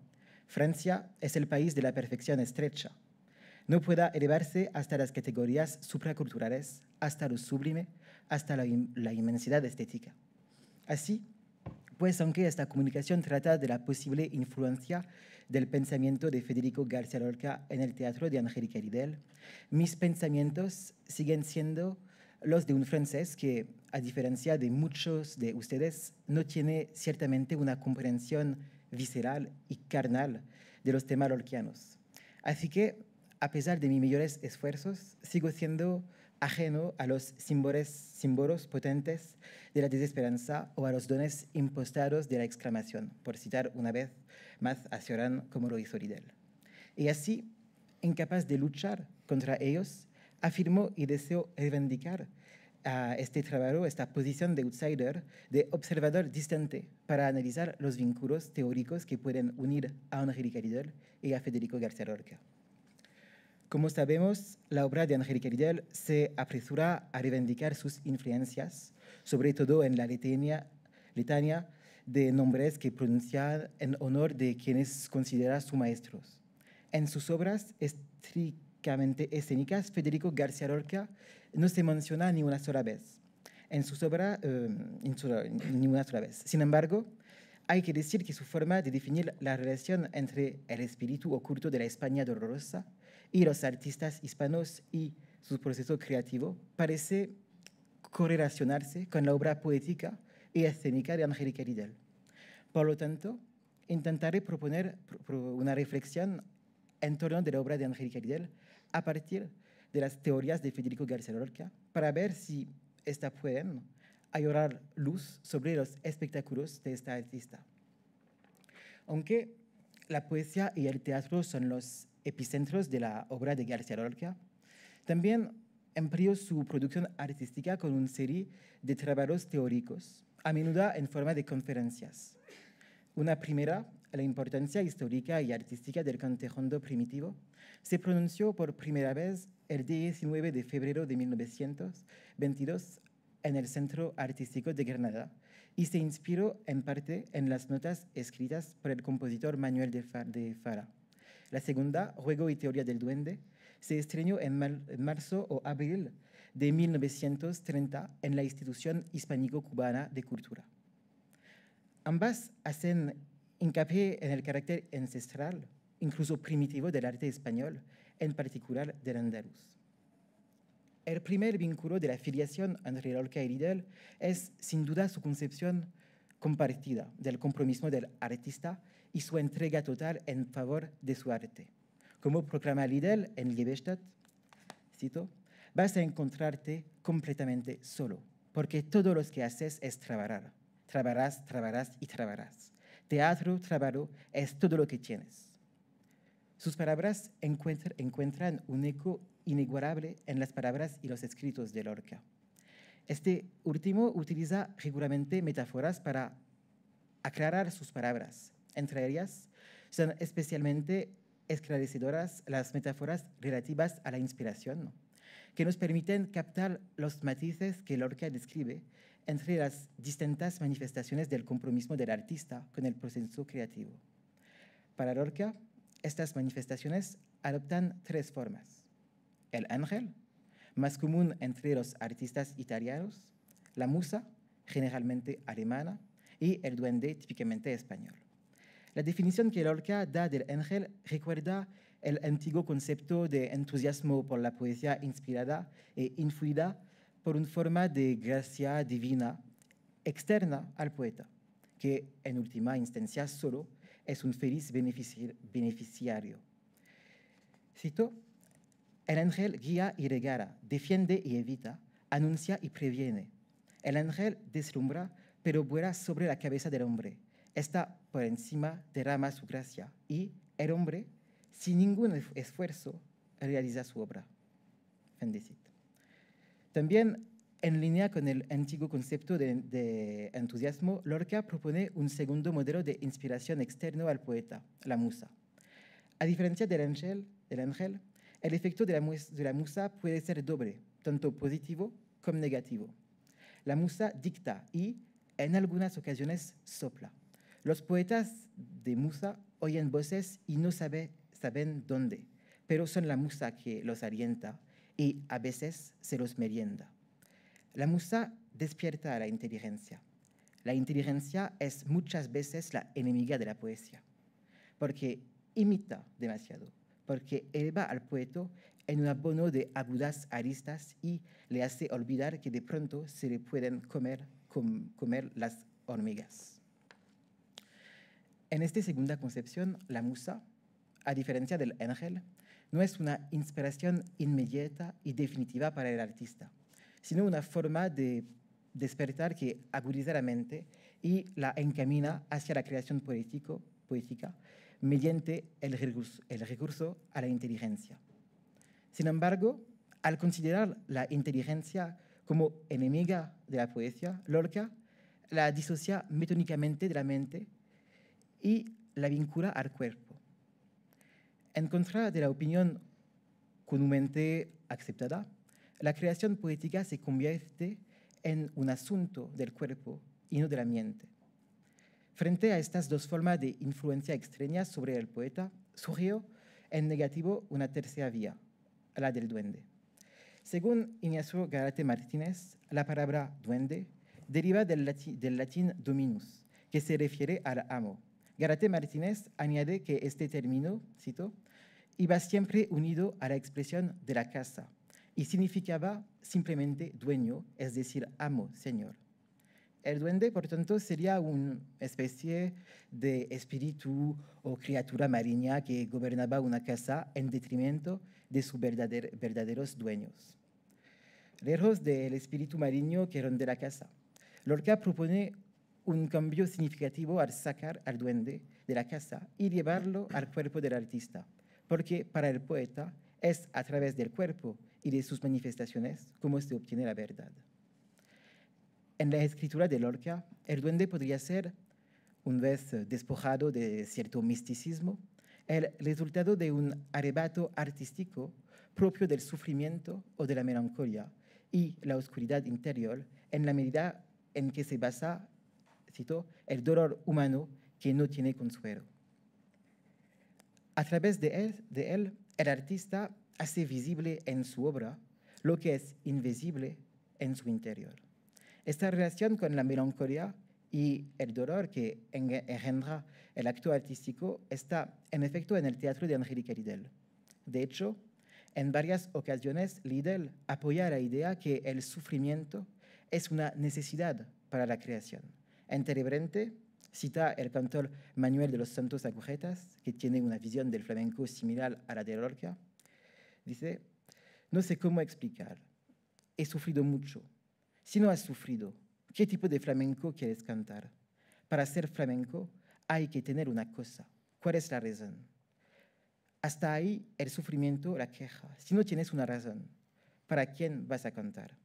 Francia es el país de la perfección estrecha. No puede elevarse hasta las categorías supraculturales, hasta lo sublime, hasta la inmensidad estética. Así, pues aunque esta comunicación trata de la posible influencia del pensamiento de Federico García Lorca en el teatro de Angélica Lidl, mis pensamientos siguen siendo los de un francés que, a diferencia de muchos de ustedes, no tiene ciertamente una comprensión visceral y carnal de los temas lorquianos. Así que, a pesar de mis mayores esfuerzos, sigo siendo ajeno a los símbolos potentes de la desesperanza o a los dones impostados de la exclamación, por citar una vez más a Cioran como lo hizo Lidl. Y así, incapaz de luchar contra ellos, afirmo y deseo reivindicar a este trabajo esta posición de outsider, de observador distante, para analizar los vínculos teóricos que pueden unir a Angélica Riedel y a Federico García Lorca. Como sabemos, la obra de Angélica Riedel se apresura a reivindicar sus influencias, sobre todo en la litania de nombres que pronuncia en honor de quienes considera sus maestros. En sus obras estrictamente escénicas, Federico García Lorca no se menciona ni una sola vez. En sus obras, ni una sola vez. Sin embargo, hay que decir que su forma de definir la relación entre el espíritu oculto de la España dolorosa y los artistas hispanos y su proceso creativo parece correlacionarse con la obra poética y escénica de Angélica Riedel. Por lo tanto, intentaré proponer una reflexión en torno de la obra de Angélica Riedel a partir de las teorías de Federico García Lorca para ver si estas pueden arrojar luz sobre los espectáculos de esta artista. Aunque la poesía y el teatro son los epicentros de la obra de García Lorca, también empleó su producción artística con una serie de trabajos teóricos, a menudo en forma de conferencias. Una primera, la importancia histórica y artística del cante jondo primitivo, se pronunció por primera vez el 19 de febrero de 1922 en el Centro Artístico de Granada y se inspiró en parte en las notas escritas por el compositor Manuel de Falla. La segunda, Juego y Teoría del Duende, se estrenó en marzo o abril de 1930 en la Institución Hispánico-Cubana de Cultura. Ambas hacen hincapié en el carácter ancestral, incluso primitivo, del arte español, en particular del andaluz. El primer vínculo de la filiación entre Lorca y Riedel es, sin duda, su concepción compartida del compromiso del artista y su entrega total en favor de su arte. Como proclama Riedel en Liebestadt, cito, vas a encontrarte completamente solo, porque todo lo que haces es trabajar. Trabarás, trabarás y trabarás. Teatro, trabajo, es todo lo que tienes. Sus palabras encuentran un eco inigualable en las palabras y los escritos de Lorca. Este último utiliza regularmente metáforas para aclarar sus palabras. Entre ellas, son especialmente esclarecedoras las metáforas relativas a la inspiración, que nos permiten captar los matices que Lorca describe entre las distintas manifestaciones del compromiso del artista con el proceso creativo. Para Lorca, estas manifestaciones adoptan tres formas: el ángel, más común entre los artistas italianos, la musa, generalmente alemana, y el duende, típicamente español. La definición que Lorca da del ángel recuerda el antiguo concepto de entusiasmo por la poesía inspirada e influida por una forma de gracia divina externa al poeta, que en última instancia solo es un feliz beneficiario. Cito, el ángel guía y regala, defiende y evita, anuncia y previene. El ángel deslumbra, pero vuela sobre la cabeza del hombre. Está por encima, derrama su gracia y el hombre, sin ningún esfuerzo, realiza su obra. Fin de cita. También, en línea con el antiguo concepto de entusiasmo, Lorca propone un segundo modelo de inspiración externo al poeta, la musa. A diferencia del ángel, el efecto de la musa puede ser doble, tanto positivo como negativo. La musa dicta y, en algunas ocasiones, sopla. Los poetas de musa oyen voces y no saben dónde, pero son la musa que los alienta y a veces se los merienda. La musa despierta a la inteligencia. La inteligencia es muchas veces la enemiga de la poesía, porque imita demasiado, porque eleva al poeta en un abono de agudas aristas y le hace olvidar que de pronto se le pueden comer las hormigas. En esta segunda concepción, la musa, a diferencia del ángel, no es una inspiración inmediata y definitiva para el artista, sino una forma de despertar que agudiza la mente y la encamina hacia la creación poética mediante el recurso a la inteligencia. Sin embargo, al considerar la inteligencia Como enemiga de la poesía, Lorca la disocia metónicamente de la mente y la vincula al cuerpo. En contra de la opinión comúnmente aceptada, la creación poética se convierte en un asunto del cuerpo y no de la mente. Frente a estas dos formas de influencia extraña sobre el poeta, surgió en negativo una tercera vía, la del duende. Según Ignacio Garate Martínez, la palabra duende deriva del latín dominus, que se refiere al amo. Garate Martínez añade que este término, cito, iba siempre unido a la expresión de la casa y significaba simplemente dueño, es decir, amo, señor. El duende, por tanto, sería una especie de espíritu o criatura marina que gobernaba una casa en detrimento de sus verdaderos dueños. Lejos del espíritu marino que ronda la casa, Lorca propone un cambio significativo al sacar al duende de la casa y llevarlo al cuerpo del artista, porque para el poeta es a través del cuerpo y de sus manifestaciones como se obtiene la verdad. En la escritura de Lorca, el duende podría ser, una vez despojado de cierto misticismo, el resultado de un arrebato artístico propio del sufrimiento o de la melancolía y la oscuridad interior en la medida en que se basa, cito, el dolor humano que no tiene consuelo. A través de él, el artista hace visible en su obra lo que es invisible en su interior. Esta relación con la melancolía y el dolor que engendra el acto artístico está en efecto en el teatro de Angélica Lidl. De hecho, en varias ocasiones Lidl apoya la idea que el sufrimiento es una necesidad para la creación. En Tenebrente cita el cantor Manuel de los Santos Agujetas, que tiene una visión del flamenco similar a la de Lorca. Dice, no sé cómo explicar, he sufrido mucho. Si no has sufrido, ¿qué tipo de flamenco quieres cantar? Para ser flamenco hay que tener una cosa. ¿Cuál es la razón? Hasta ahí el sufrimiento, la queja. Si no tienes una razón, ¿para quién vas a cantar?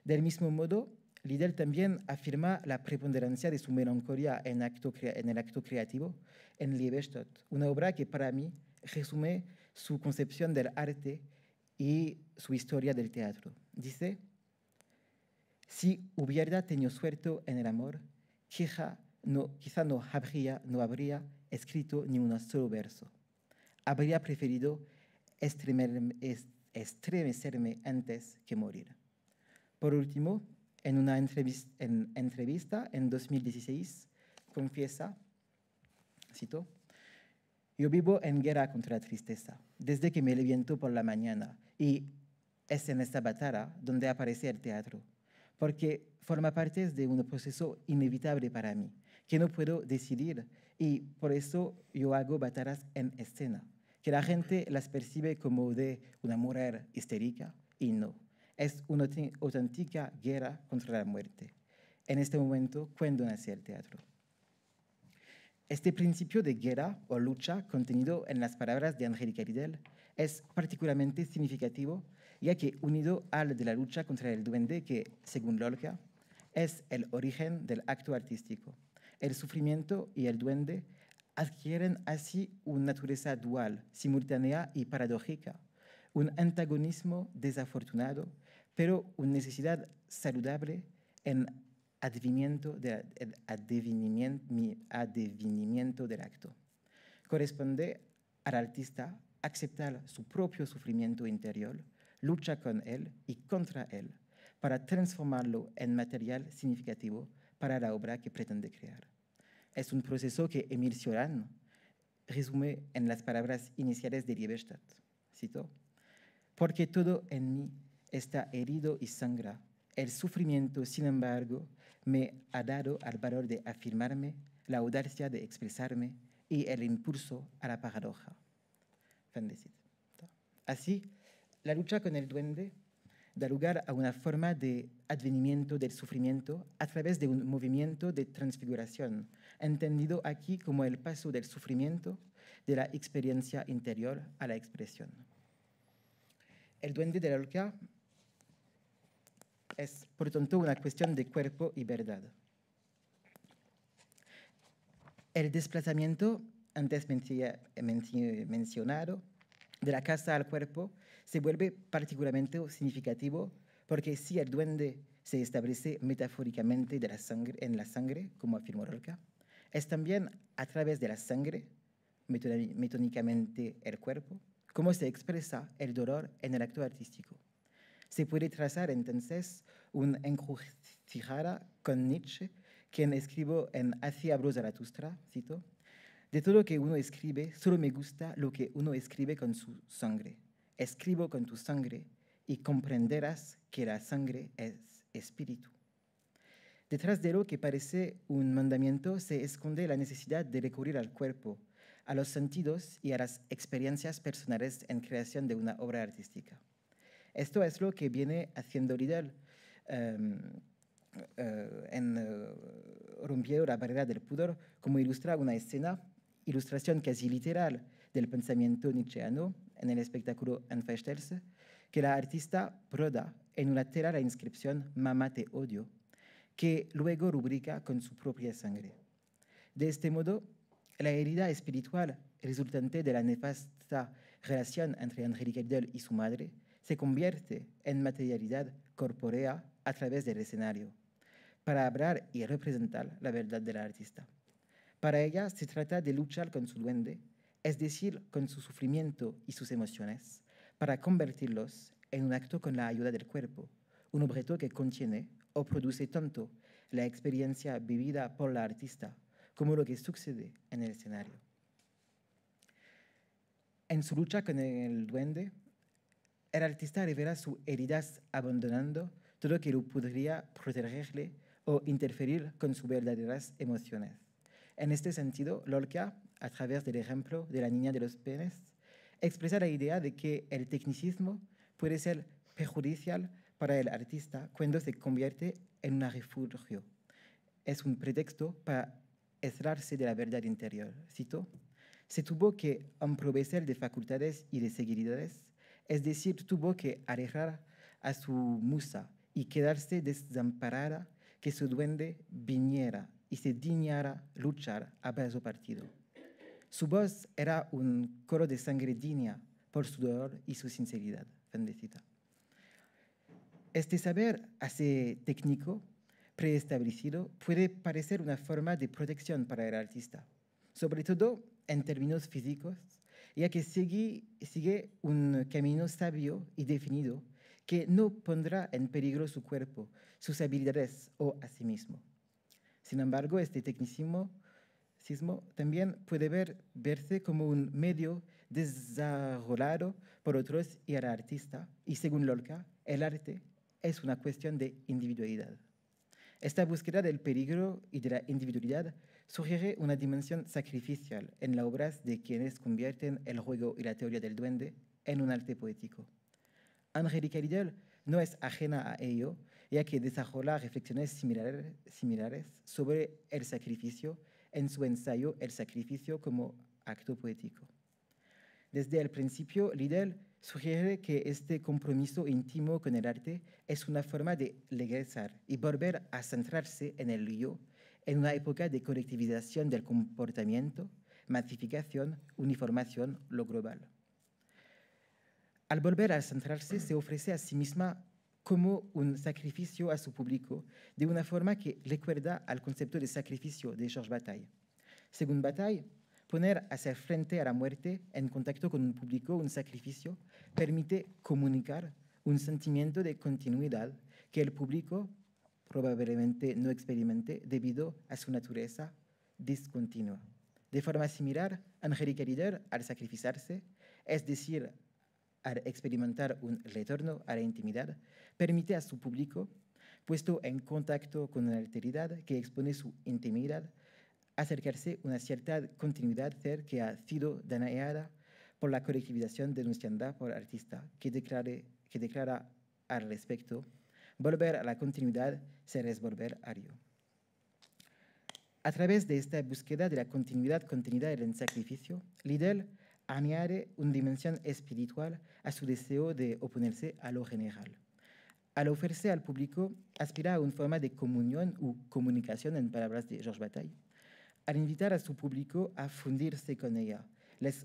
Del mismo modo, Lidl también afirma la preponderancia de su melancolía en el acto creativo en Liebestod, una obra que para mí resume su concepción del arte y su historia del teatro. Dice, si hubiera tenido suerte en el amor, quizá no habría escrito ni un solo verso. Habría preferido estremecerme antes que morir. Por último, en una entrevista en 2016, confiesa, cito, yo vivo en guerra contra la tristeza, desde que me levanto por la mañana, y es en esta batalla donde aparece el teatro, porque forma parte de un proceso inevitable para mí, que no puedo decidir, y por eso yo hago batallas en escena, que la gente las percibe como de una mujer histérica, y no. Es una auténtica guerra contra la muerte. En este momento, cuando nace el teatro. Este principio de guerra o lucha contenido en las palabras de Angélica Lidl es particularmente significativo, ya que unido al de la lucha contra el duende que, según Lorca, es el origen del acto artístico. El sufrimiento y el duende adquieren así una naturaleza dual, simultánea y paradójica, un antagonismo desafortunado, pero una necesidad saludable en advenimiento del acto. Corresponde al artista aceptar su propio sufrimiento interior, lucha con él y contra él, para transformarlo en material significativo para la obra que pretende crear. Es un proceso que Émile Cioran resume en las palabras iniciales de Liebestod. Cito, porque todo en mí está herido y sangra. El sufrimiento, sin embargo, me ha dado el valor de afirmarme, la audacia de expresarme y el impulso a la paradoja. Así, la lucha con el duende da lugar a una forma de advenimiento del sufrimiento a través de un movimiento de transfiguración, entendido aquí como el paso del sufrimiento de la experiencia interior a la expresión. El duende de Lorca Es, por tanto, una cuestión de cuerpo y verdad. El desplazamiento antes mencionado de la casa al cuerpo se vuelve particularmente significativo porque si el duende se establece metafóricamente en la sangre, como afirmó Lorca, es también a través de la sangre, metónicamente el cuerpo, cómo se expresa el dolor en el acto artístico. Se puede trazar entonces una encrucijada con Nietzsche, quien escribió en Así habló Zaratustra, cito, de todo lo que uno escribe, solo me gusta lo que uno escribe con su sangre. Escribo con tu sangre y comprenderás que la sangre es espíritu. Detrás de lo que parece un mandamiento se esconde la necesidad de recurrir al cuerpo, a los sentidos y a las experiencias personales en creación de una obra artística. Esto es lo que viene haciendo Liddell rompiendo la barrera del pudor, como ilustra una ilustración casi literal del pensamiento nietzscheano en el espectáculo Anfechterse, que la artista broda en una tela la inscripción «Mamá te odio», que luego rubrica con su propia sangre. De este modo, la herida espiritual resultante de la nefasta relación entre Angélica Liddell y su madre se convierte en materialidad corpórea a través del escenario, para hablar y representar la verdad de la artista. Para ella se trata de luchar con su duende, es decir, con su sufrimiento y sus emociones, para convertirlos en un acto con la ayuda del cuerpo, un objeto que contiene o produce tanto la experiencia vivida por la artista como lo que sucede en el escenario. En su lucha con el duende, el artista revela sus heridas abandonando todo lo que lo podría protegerle o interferir con sus verdaderas emociones. En este sentido, Lorca, a través del ejemplo de la niña de los penes, expresa la idea de que el tecnicismo puede ser perjudicial para el artista cuando se convierte en un refugio. Es un pretexto para aislarse de la verdad interior. Cito, se tuvo que emprovecer de facultades y de seguridades, es decir, tuvo que alejar a su musa y quedarse desamparada que su duende viniera y se dignara luchar a brazo partido. Su voz era un coro de sangre digna por su dolor y su sinceridad. Fin de cita. Este saber así técnico, preestablecido, puede parecer una forma de protección para el artista, sobre todo en términos físicos, ya que sigue un camino sabio y definido que no pondrá en peligro su cuerpo, sus habilidades o a sí mismo. Sin embargo, este tecnicismo también puede verse como un medio desarrollado por otros y al artista, y según Lorca, el arte es una cuestión de individualidad. Esta búsqueda del peligro y de la individualidad sugiere una dimensión sacrificial en las obras de quienes convierten el juego y la teoría del duende en un arte poético. Angélica Liddell no es ajena a ello, ya que desarrolla reflexiones similares sobre el sacrificio en su ensayo El sacrificio como acto poético. Desde el principio, Liddell sugiere que este compromiso íntimo con el arte es una forma de regresar y volver a centrarse en el yo en una época de colectivización del comportamiento, masificación, uniformación, lo global. Al volver a centrarse, se ofrece a sí misma como un sacrificio a su público, de una forma que recuerda al concepto de sacrificio de Georges Bataille. Según Bataille, poner a hacer frente a la muerte en contacto con un público, un sacrificio, permite comunicar un sentimiento de continuidad que el público probablemente no experimente debido a su naturaleza discontinua. De forma similar, Angélica Liddell, al sacrificarse, es decir, al experimentar un retorno a la intimidad, permite a su público, puesto en contacto con una alteridad que expone su intimidad, acercarse a una cierta continuidad que ha sido dañada por la colectivización denunciada por el artista, que declara al respecto: volver a la continuidad es volver a Dios. A través de esta búsqueda de la continuidad contenida en el sacrificio, Liddell añade una dimensión espiritual a su deseo de oponerse a lo general. Al ofrecerse al público, aspira a una forma de comunión u comunicación, en palabras de Georges Bataille. Al invitar a su público a fundirse con ella, les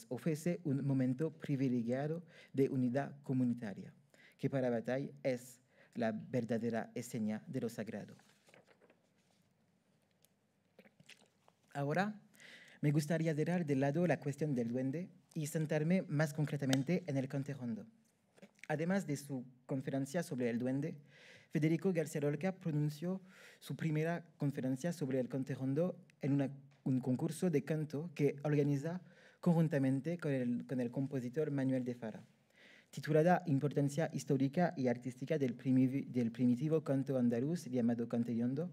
ofrece un momento privilegiado de unidad comunitaria, que para Bataille es la verdadera esencia de lo sagrado. Ahora, me gustaría dejar de lado la cuestión del duende y centrarme más concretamente en el Conte Rondo. Además de su conferencia sobre el duende, Federico García Lorca pronunció su primera conferencia sobre el Conte Rondo en un concurso de canto que organiza conjuntamente con el compositor Manuel de Falla. Titulada Importancia histórica y artística del primitivo canto andaluz llamado Cante Hondo,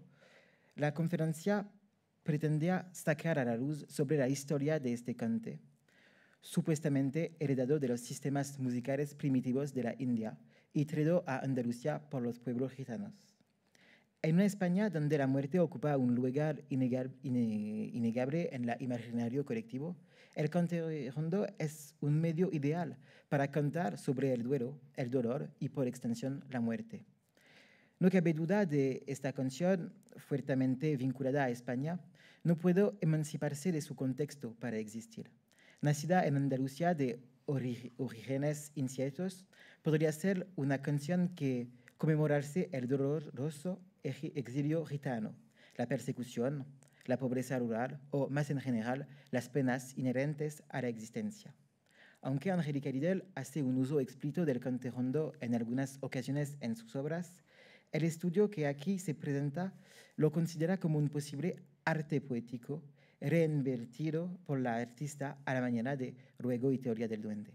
la conferencia pretendía sacar a la luz sobre la historia de este cante, supuestamente heredado de los sistemas musicales primitivos de la India y traído a Andalucía por los pueblos gitanos. En una España donde la muerte ocupa un lugar innegable en el imaginario colectivo, el Cante Rondo es un medio ideal para cantar sobre el duelo, el dolor y, por extensión, la muerte. No cabe duda de esta canción, fuertemente vinculada a España, no puede emanciparse de su contexto para existir. Nacida en Andalucía de orígenes inciertos, podría ser una canción que conmemorase el doloroso exilio gitano, la persecución, la pobreza rural o, más en general, las penas inherentes a la existencia. Aunque Angélica Lidl hace un uso explícito del Cante Rondo en algunas ocasiones en sus obras, el estudio que aquí se presenta lo considera como un posible arte poético reinvertido por la artista a la manera de Ruego y Teoría del Duende.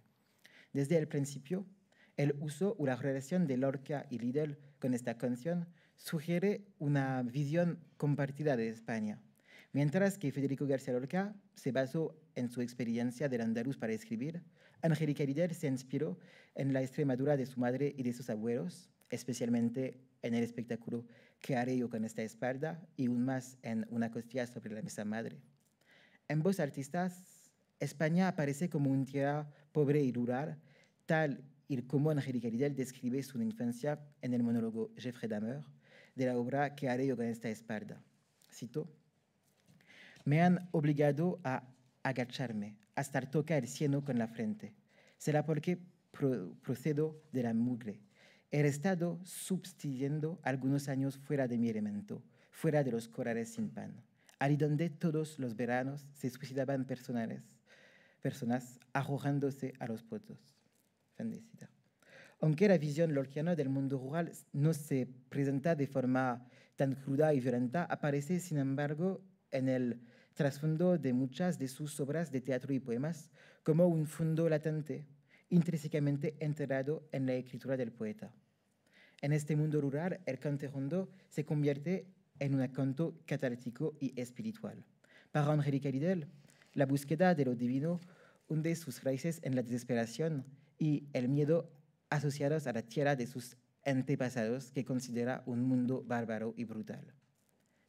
Desde el principio, el uso o la relación de Lorca y Lidl con esta canción sugiere una visión compartida de España. Mientras que Federico García Lorca se basó en su experiencia del andaluz para escribir, Angélica Lidl se inspiró en la Extremadura de su madre y de sus abuelos, especialmente en el espectáculo ¿Qué haré yo con esta espalda? Y aún más en Una costilla sobre la mesa madre. Ambos artistas, España aparece como una tierra pobre y rural, tal y como Angélica Lidl describe su infancia en el monólogo Jeffrey Dahmer de la obra ¿Qué haré yo con esta espalda? Cito: me han obligado a agacharme, hasta tocar el cielo con la frente. Será porque procedo de la mugre. He estado subsistiendo algunos años fuera de mi elemento, fuera de los corrales sin pan, allí donde todos los veranos se suicidaban personas arrojándose a los pozos. Fendecida. Aunque la visión lorquiana del mundo rural no se presenta de forma tan cruda y violenta, aparece, sin embargo, en el trasfondo de muchas de sus obras de teatro y poemas como un fondo latente, intrínsecamente enterrado en la escritura del poeta. En este mundo rural, el Cante Rondo se convierte en un canto catártico y espiritual. Para Angélica Lidl, la búsqueda de lo divino hunde sus raíces en la desesperación y el miedo asociados a la tierra de sus antepasados, que considera un mundo bárbaro y brutal.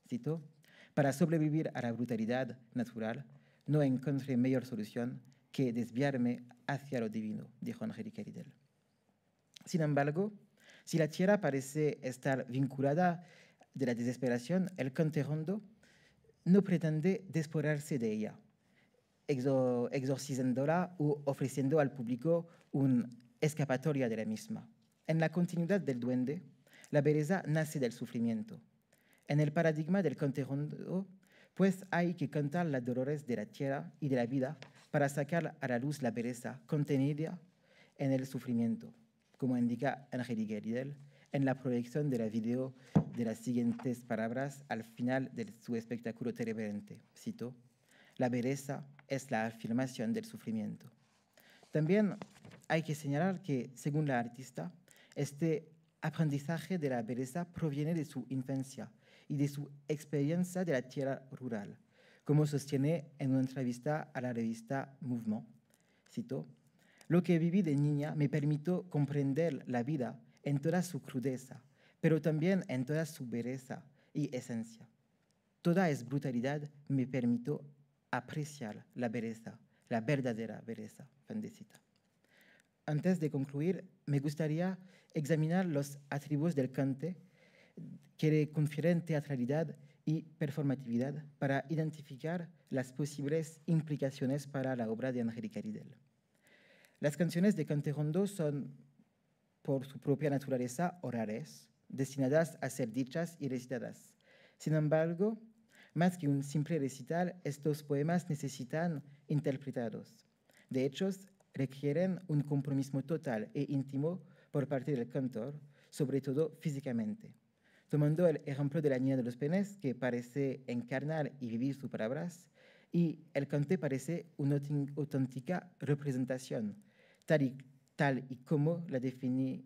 Cito: para sobrevivir a la brutalidad natural, no encontré mayor solución que desviarme hacia lo divino, dijo Angélica Lidl. Sin embargo, si la tierra parece estar vinculada de la desesperación, el Cante Rondo no pretende despojarse de ella, exorcizándola u ofreciendo al público una escapatoria de la misma. En la continuidad del duende, la belleza nace del sufrimiento. En el paradigma del Cante Rondo, pues hay que cantar los dolores de la tierra y de la vida para sacar a la luz la belleza contenida en el sufrimiento, como indica Angélica Lidl en la proyección de la video de las siguientes palabras al final de su espectáculo televidente. Cito: la belleza es la afirmación del sufrimiento. También hay que señalar que, según la artista, este aprendizaje de la belleza proviene de su infancia y de su experiencia de la tierra rural, como sostiene en una entrevista a la revista Mouvement. Cito: lo que viví de niña me permitió comprender la vida en toda su crudeza, pero también en toda su belleza y esencia. Toda esa brutalidad me permitió apreciar la belleza, la verdadera belleza. Fin de cita. Antes de concluir, me gustaría examinar los atributos del cante que le confieren teatralidad y performatividad para identificar las posibles implicaciones para la obra de Angélica Ridel. Las canciones de cante rondo son, por su propia naturaleza, orales, destinadas a ser dichas y recitadas. Sin embargo, más que un simple recital, estos poemas necesitan interpretados. De hecho, requieren un compromiso total e íntimo por parte del cantor, sobre todo físicamente. Tomando el ejemplo de la Niña de los Penes, que parece encarnar y vivir sus palabras, y el cante parece una auténtica representación, tal y como la define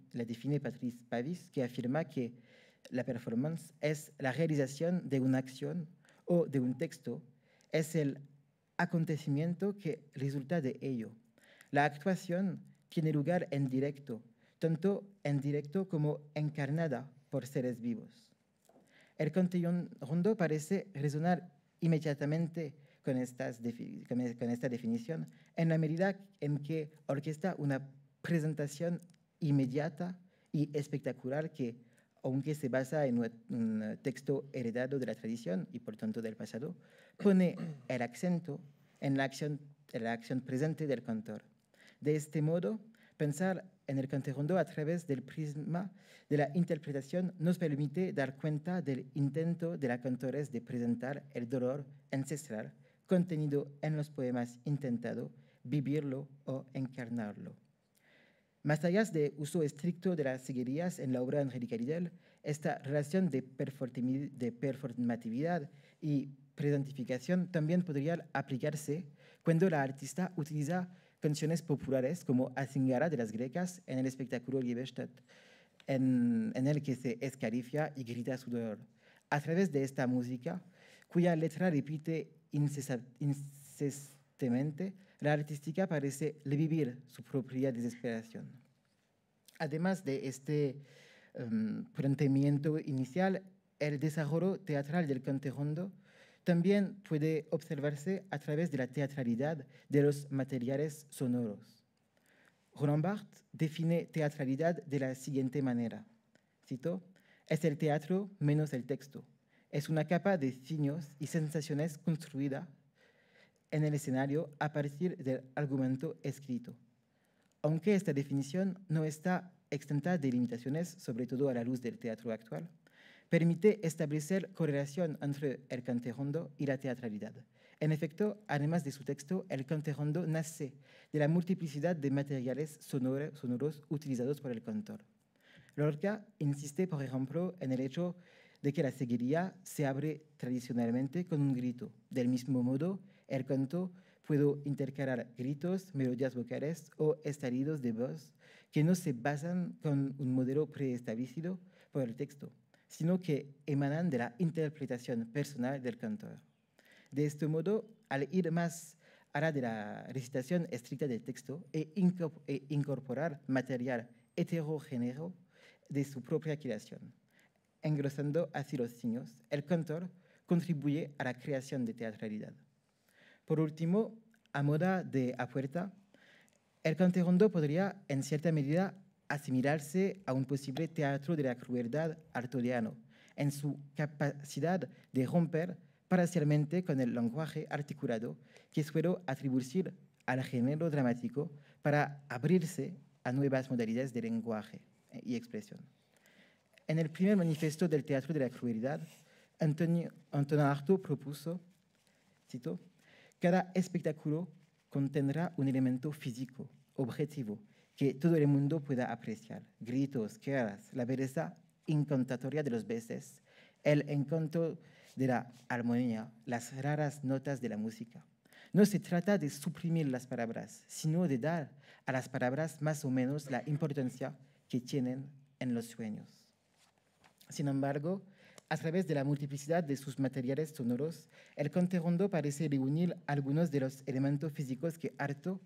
Patrice Pavis, que afirma que la performance es la realización de una acción o de un texto, es el acontecimiento que resulta de ello. La actuación tiene lugar en directo, tanto en directo como encarnada por seres vivos. El cante rondo parece resonar inmediatamente con esta definición, en la medida en que orquesta una presentación inmediata y espectacular que, aunque se basa en un texto heredado de la tradición y por tanto del pasado, pone el acento en la acción presente del cantor. De este modo, pensar en el cante rondo a través del prisma de la interpretación nos permite dar cuenta del intento de la cantores de presentar el dolor ancestral contenido en los poemas, intentado vivirlo o encarnarlo. Más allá del uso estricto de las seguirías en la obra de Angélica Ridel, esta relación de performatividad y presentificación también podría aplicarse cuando la artista utiliza canciones populares como A Zingara de las grecas en el espectáculo Liebestad, en el que se escaricia y grita su dolor. A través de esta música, cuya letra repite incesantemente, la artística parece revivir su propia desesperación. Además de este planteamiento inicial, el desarrollo teatral del cante rondo también puede observarse a través de la teatralidad de los materiales sonoros. Roland Barthes define teatralidad de la siguiente manera, cito, es el teatro menos el texto, es una capa de signos y sensaciones construida en el escenario a partir del argumento escrito. Aunque esta definición no está exenta de limitaciones, sobre todo a la luz del teatro actual, permite establecer correlación entre el cante rondo y la teatralidad. En efecto, además de su texto, el cante rondo nace de la multiplicidad de materiales sonoros utilizados por el cantor. Lorca insiste, por ejemplo, en el hecho de que la seguiría se abre tradicionalmente con un grito. Del mismo modo, el canto puede intercalar gritos, melodías vocales o estallidos de voz que no se basan con un modelo preestablecido por el texto, sino que emanan de la interpretación personal del cantor. De este modo, al ir más allá de la recitación estricta del texto e incorporar material heterogéneo de su propia creación, engrosando así los signos, el cantor contribuye a la creación de teatralidad. Por último, a modo de apuesta, el cante rondo podría, en cierta medida, asimilarse a un posible teatro de la crueldad arturiano, en su capacidad de romper parcialmente con el lenguaje articulado que suele atribuirse al género dramático para abrirse a nuevas modalidades de lenguaje y expresión. En el primer manifiesto del teatro de la crueldad, Antonin Artaud propuso, cito, cada espectáculo contendrá un elemento físico, objetivo, que todo el mundo pueda apreciar. Gritos, caras, la belleza incantatoria de los besos, el encanto de la armonía, las raras notas de la música. No se trata de suprimir las palabras, sino de dar a las palabras más o menos la importancia que tienen en los sueños. Sin embargo, a través de la multiplicidad de sus materiales sonoros, el cante rondo parece reunir algunos de los elementos físicos que Artaud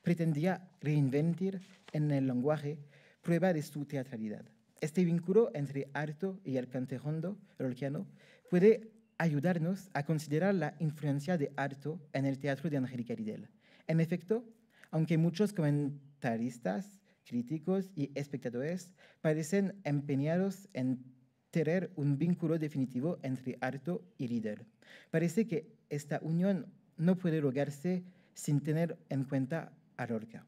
pretendía reinventar en el lenguaje, prueba de su teatralidad. Este vínculo entre Artaud y el cante rondo lorquiano puede ayudarnos a considerar la influencia de Artaud en el teatro de Angélica Ridel. En efecto, aunque muchos comentaristas críticos y espectadores parecen empeñados en tener un vínculo definitivo entre Arto y líder. Parece que esta unión no puede lograrse sin tener en cuenta a Lorca,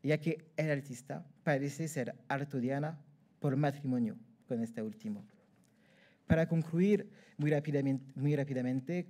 ya que el artista parece ser artodiana por matrimonio con este último. Para concluir muy rápidamente,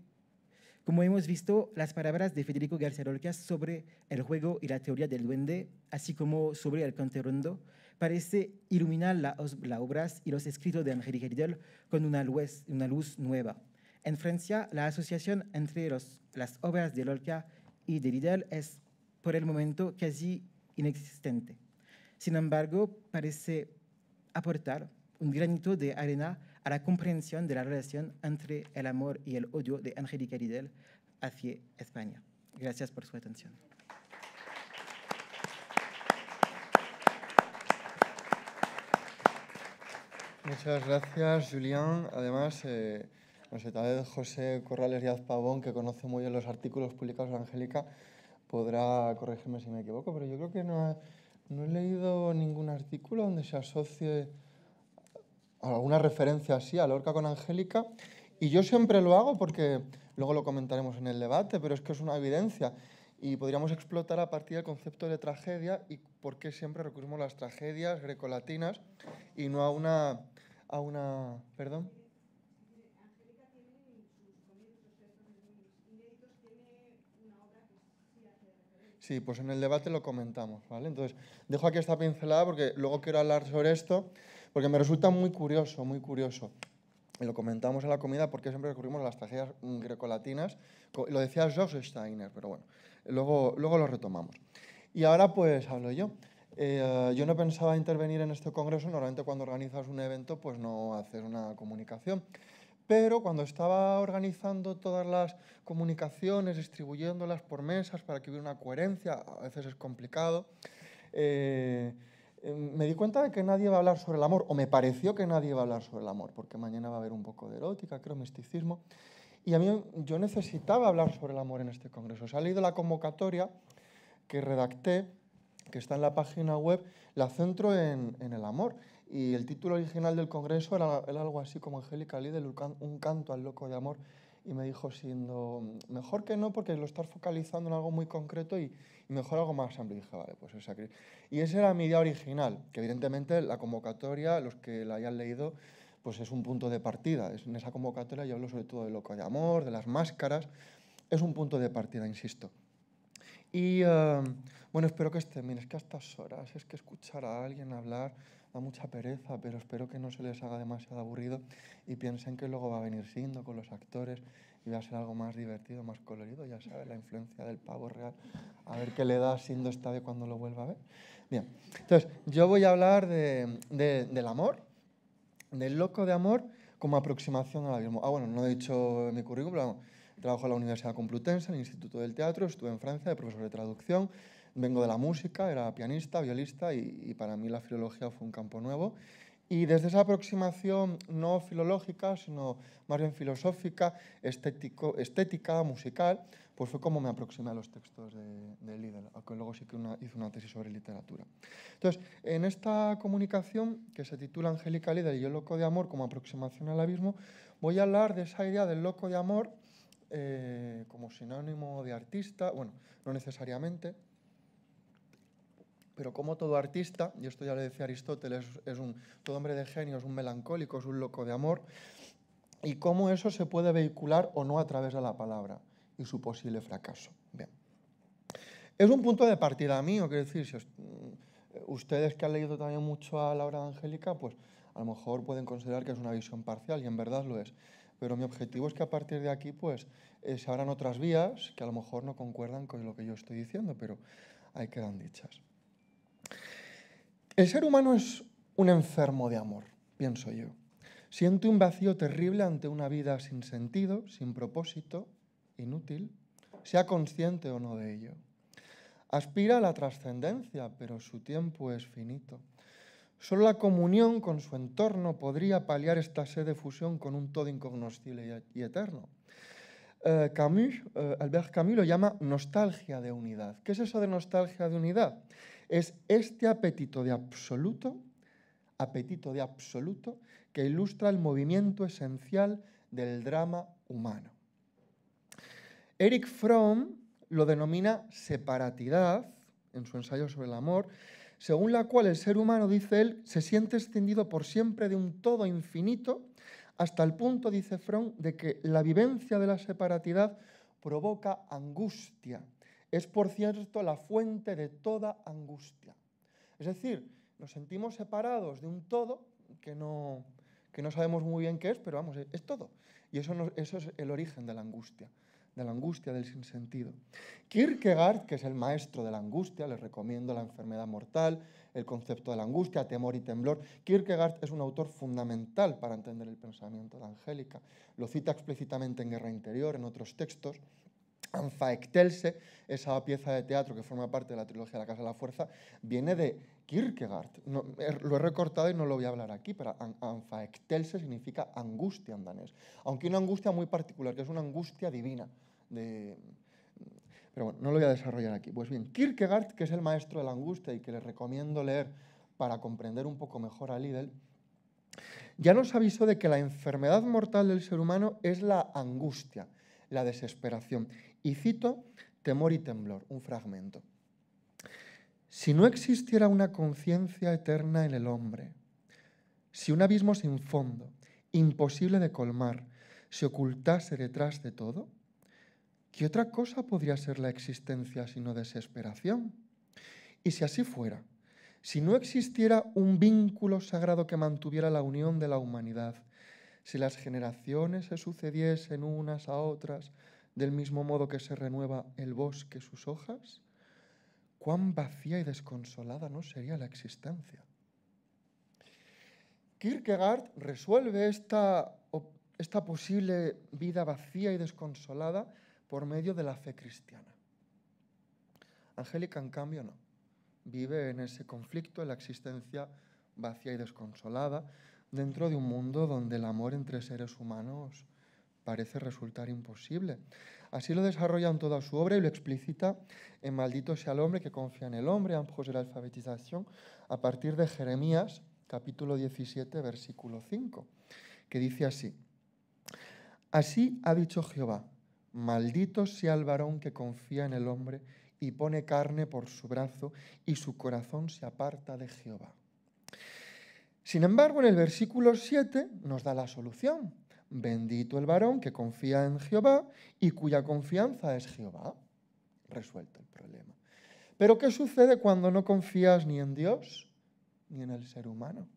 como hemos visto, las palabras de Federico García Lorca sobre el juego y la teoría del duende, así como sobre el conte rondo, parece iluminar las obras y los escritos de Angélica Lidl con una luz nueva. En Francia, la asociación entre las obras de Lorca y de Lidl es, por el momento, casi inexistente. Sin embargo, parece aportar un granito de arena a la comprensión de la relación entre el amor y el odio de Angélica Lidl hacia España. Gracias por su atención. Muchas gracias, Julián. Además, no sé, tal vez José Corrales Díaz Pavón, que conoce muy bien los artículos publicados de Angélica, podrá corregirme si me equivoco, pero yo creo que no he leído ningún artículo donde se asocie alguna referencia así a Lorca con Angélica, y yo siempre lo hago porque luego lo comentaremos en el debate, pero es que es una evidencia y podríamos explotar a partir del concepto de tragedia y por qué siempre recurrimos a las tragedias grecolatinas y no a una ¿perdón? Sí, pues en el debate lo comentamos, ¿vale? Entonces, dejo aquí esta pincelada porque luego quiero hablar sobre esto, porque me resulta muy curioso, y lo comentamos en la comida porque siempre recurrimos a las tragedias grecolatinas. Lo decía George Steiner, pero bueno, luego lo retomamos. Y ahora pues hablo yo. Yo no pensaba intervenir en este congreso. Normalmente cuando organizas un evento pues no haces una comunicación. Pero cuando estaba organizando todas las comunicaciones, distribuyéndolas por mesas para que hubiera una coherencia, a veces es complicado, me di cuenta de que nadie va a hablar sobre el amor, o me pareció que nadie iba a hablar sobre el amor, porque mañana va a haber un poco de erótica, creo, misticismo, y a mí yo necesitaba hablar sobre el amor en este congreso. Se ha leído la convocatoria que redacté, que está en la página web, la centro en el amor, y el título original del congreso era algo así como Angélica Lidl, un canto al loco de amor, y me dijo siendo, mejor que no, porque lo estás focalizando en algo muy concreto y mejor algo más amplio. Y dije, vale, pues esa. Y esa era mi idea original, que evidentemente la convocatoria, los que la hayan leído, pues es un punto de partida. En esa convocatoria yo hablo sobre todo del loco de amor, de las máscaras, es un punto de partida, insisto. Y bueno, espero que estén, es que a estas horas es que escuchar a alguien hablar da mucha pereza, pero espero que no se les haga demasiado aburrido y piensen que luego va a venir Sindo con los actores y va a ser algo más divertido, más colorido, ya sabes, la influencia del pavo real. A ver qué le da Sindo esta vez cuando lo vuelva a ver. Bien, entonces yo voy a hablar del amor, del loco de amor como aproximación al abismo. Bueno, no he dicho en mi currículum, trabajo en la Universidad Complutense, en el Instituto del Teatro, estuve en Francia de profesor de traducción, vengo de la música, era pianista, violista y para mí la filología fue un campo nuevo. Y desde esa aproximación no filológica, sino más bien filosófica, estética, musical, pues fue como me aproximé a los textos de Lidl, aunque luego sí que hice una tesis sobre literatura. Entonces, en esta comunicación, que se titula Angélica Lidl y el loco de amor como aproximación al abismo, voy a hablar de esa idea del loco de amor como sinónimo de artista, bueno, no necesariamente, pero como todo artista, y esto ya lo decía Aristóteles, todo hombre de genio es un melancólico, es un loco de amor, y cómo eso se puede vehicular o no a través de la palabra y su posible fracaso. Bien. Es un punto de partida mío, quiero decir, si ustedes que han leído también mucho a la obra de Angélica, pues a lo mejor pueden considerar que es una visión parcial, y en verdad lo es. Pero mi objetivo es que a partir de aquí pues, se abran otras vías que a lo mejor no concuerdan con lo que yo estoy diciendo, pero ahí quedan dichas. El ser humano es un enfermo de amor, pienso yo. Siente un vacío terrible ante una vida sin sentido, sin propósito, inútil, sea consciente o no de ello. Aspira a la trascendencia, pero su tiempo es finito. Solo la comunión con su entorno podría paliar esta sed de fusión con un todo incognoscible y eterno. Albert Camus lo llama nostalgia de unidad. ¿Qué es eso de nostalgia de unidad? Es este apetito de absoluto que ilustra el movimiento esencial del drama humano. Erich Fromm lo denomina separatidad, en su ensayo sobre el amor, según la cual el ser humano, dice él, se siente escindido por siempre de un todo infinito, hasta el punto, dice Fromm, de que la vivencia de la separatidad provoca angustia. Es, por cierto, la fuente de toda angustia. Es decir, nos sentimos separados de un todo que no sabemos muy bien qué es, pero vamos, es todo. Y eso es el origen de la angustia del sinsentido. Kierkegaard, que es el maestro de la angustia, les recomiendo La enfermedad mortal, el concepto de la angustia, Temor y temblor. Kierkegaard es un autor fundamental para entender el pensamiento de Angélica. Lo cita explícitamente en Guerra Interior, en otros textos. Anfaektelse, esa pieza de teatro que forma parte de la trilogía La Casa de la Fuerza, viene de Kierkegaard. Lo he recortado y no lo voy a hablar aquí, pero Anfaektelse significa angustia en danés. Aunque una angustia muy particular, que es una angustia divina. Pero bueno, no lo voy a desarrollar aquí. Pues bien, Kierkegaard, que es el maestro de la angustia y que les recomiendo leer para comprender un poco mejor a Liddell, ya nos avisó de que la enfermedad mortal del ser humano es la angustia, la desesperación. Y cito Temor y temblor, un fragmento. Si no existiera una conciencia eterna en el hombre, si un abismo sin fondo, imposible de colmar, se ocultase detrás de todo, ¿qué otra cosa podría ser la existencia sino desesperación? Y si así fuera, si no existiera un vínculo sagrado que mantuviera la unión de la humanidad, si las generaciones se sucediesen unas a otras del mismo modo que se renueva el bosque sus hojas, cuán vacía y desconsolada no sería la existencia. Kierkegaard resuelve esta posible vida vacía y desconsolada por medio de la fe cristiana. Angélica, en cambio, no. Vive en ese conflicto, en la existencia vacía y desconsolada, dentro de un mundo donde el amor entre seres humanos parece resultar imposible. Así lo desarrolla en toda su obra y lo explicita en Maldito sea el hombre que confía en el hombre, en projet de la alfabetización, a partir de Jeremías, capítulo 17, versículo 5, que dice así: Así ha dicho Jehová, maldito sea el varón que confía en el hombre y pone carne por su brazo y su corazón se aparta de Jehová. Sin embargo, en el versículo 7 nos da la solución. Bendito el varón que confía en Jehová y cuya confianza es Jehová. Resuelto el problema. Pero ¿qué sucede cuando no confías ni en Dios ni en el ser humano?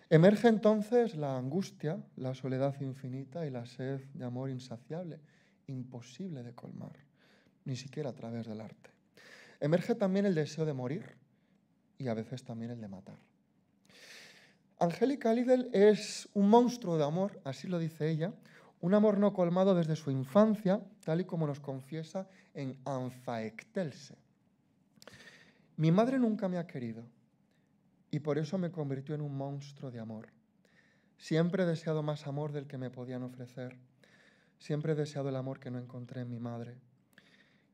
Emerge entonces la angustia, la soledad infinita y la sed de amor insaciable, imposible de colmar, ni siquiera a través del arte. Emerge también el deseo de morir y a veces también el de matar. Angélica Liddell es un monstruo de amor, así lo dice ella, un amor no colmado desde su infancia, tal y como nos confiesa en Anfaektelse. Mi madre nunca me ha querido y por eso me convirtió en un monstruo de amor. Siempre he deseado más amor del que me podían ofrecer. Siempre he deseado el amor que no encontré en mi madre.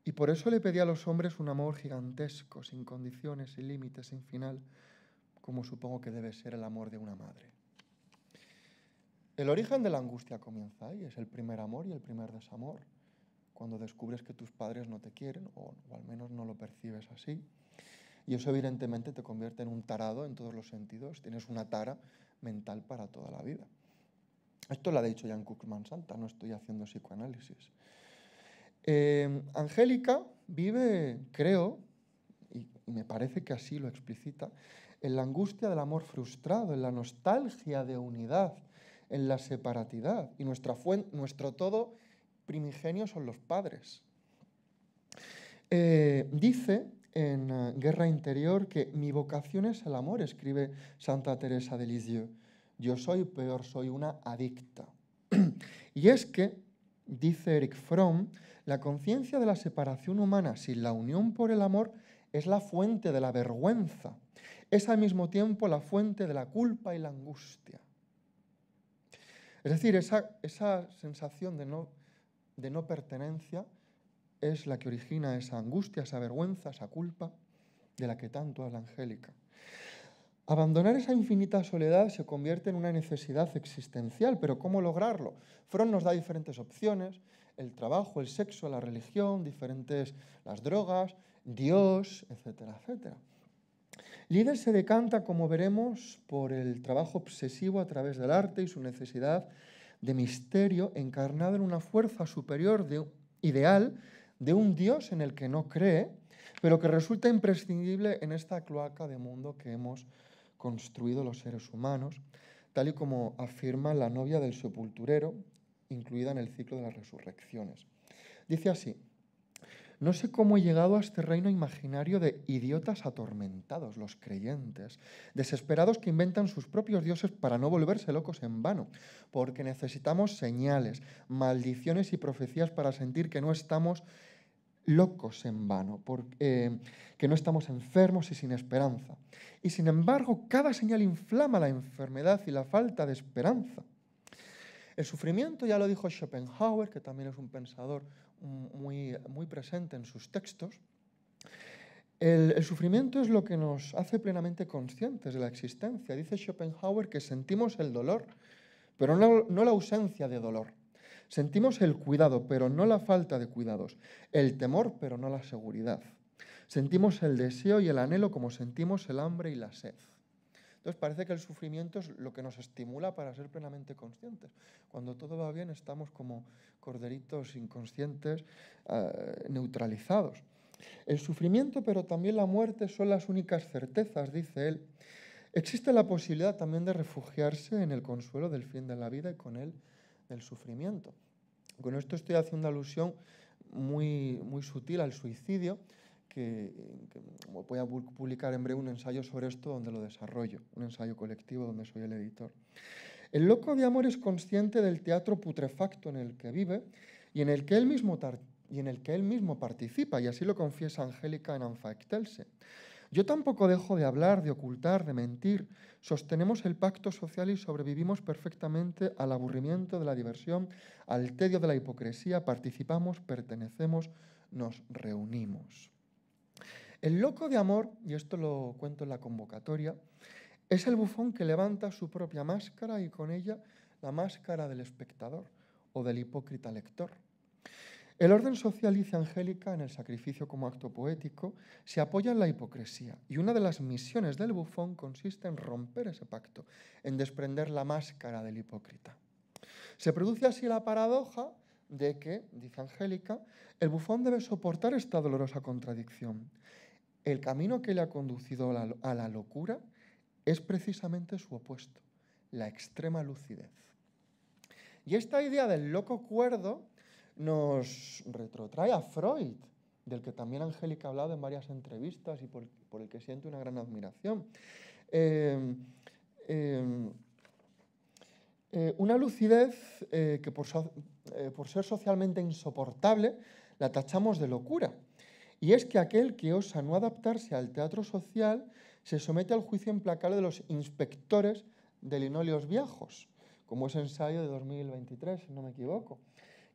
Y por eso le pedí a los hombres un amor gigantesco, sin condiciones, sin límites, sin final, como supongo que debe ser el amor de una madre. El origen de la angustia comienza ahí, es el primer amor y el primer desamor, cuando descubres que tus padres no te quieren, o al menos no lo percibes así, y eso evidentemente te convierte en un tarado en todos los sentidos, tienes una tara mental para toda la vida. Esto lo ha dicho Jan Koopmans-Santa, no estoy haciendo psicoanálisis. Angélica vive, creo, y me parece que así lo explicita, en la angustia del amor frustrado, en la nostalgia de unidad, en la separatidad. Y nuestro todo primigenio son los padres. Dice en Guerra Interior que mi vocación es el amor, escribe Santa Teresa de Lisieux. Yo soy peor, soy una adicta. Y es que, dice Erich Fromm, la conciencia de la separación humana sin la unión por el amor es la fuente de la vergüenza. Es al mismo tiempo la fuente de la culpa y la angustia. Es decir, esa sensación de no pertenencia es la que origina esa angustia, esa vergüenza, esa culpa. de la que tanto habla Angélica. Abandonar esa infinita soledad se convierte en una necesidad existencial, pero ¿cómo lograrlo? Freud nos da diferentes opciones: el trabajo, el sexo, la religión, las drogas, Dios, etcétera, etcétera. Lieder se decanta, como veremos, por el trabajo obsesivo a través del arte y su necesidad de misterio encarnado en una fuerza superior ideal de un Dios en el que no cree, pero que resulta imprescindible en esta cloaca de mundo que hemos construido los seres humanos, tal y como afirma la novia del sepulturero, incluida en el ciclo de las resurrecciones. Dice así: no sé cómo he llegado a este reino imaginario de idiotas atormentados, los creyentes, desesperados que inventan sus propios dioses para no volverse locos en vano, porque necesitamos señales, maldiciones y profecías para sentir que no estamos locos en vano, que no estamos enfermos y sin esperanza. Y sin embargo, cada señal inflama la enfermedad y la falta de esperanza. El sufrimiento, ya lo dijo Schopenhauer, que también es un pensador muy presente en sus textos, el sufrimiento es lo que nos hace plenamente conscientes de la existencia. Dice Schopenhauer que sentimos el dolor, pero no la ausencia de dolor. Sentimos el cuidado, pero no la falta de cuidados. El temor, pero no la seguridad. Sentimos el deseo y el anhelo como sentimos el hambre y la sed. Entonces parece que el sufrimiento es lo que nos estimula para ser plenamente conscientes. Cuando todo va bien estamos como corderitos inconscientes, neutralizados. El sufrimiento, pero también la muerte son las únicas certezas, dice él. Existe la posibilidad también de refugiarse en el consuelo del fin de la vida y con él del sufrimiento. Con esto estoy haciendo alusión muy sutil al suicidio, que voy a publicar en breve un ensayo sobre esto donde lo desarrollo, un ensayo colectivo donde soy el editor. El loco de amor es consciente del teatro putrefacto en el que vive y en el que él mismo participa, y así lo confiesa Angélica en Anfaechtelse. Yo tampoco dejo de hablar, de ocultar, de mentir. Sostenemos el pacto social y sobrevivimos perfectamente al aburrimiento de la diversión, al tedio de la hipocresía, participamos, pertenecemos, nos reunimos. El loco de amor, y esto lo cuento en la convocatoria, es el bufón que levanta su propia máscara y con ella la máscara del espectador o del hipócrita lector. El orden social, dice Angélica, en el sacrificio como acto poético, se apoya en la hipocresía, y una de las misiones del bufón consiste en romper ese pacto, en desprender la máscara del hipócrita. Se produce así la paradoja de que, dice Angélica, el bufón debe soportar esta dolorosa contradicción. El camino que le ha conducido a la locura es precisamente su opuesto, la extrema lucidez. Y esta idea del loco cuerdo nos retrotrae a Freud, del que también Angélica ha hablado en varias entrevistas y por el que siento una gran admiración. Una lucidez que por ser socialmente insoportable la tachamos de locura. Y es que aquel que osa no adaptarse al teatro social se somete al juicio implacable de los inspectores de linoleos viejos, como ese ensayo de 2023, si no me equivoco.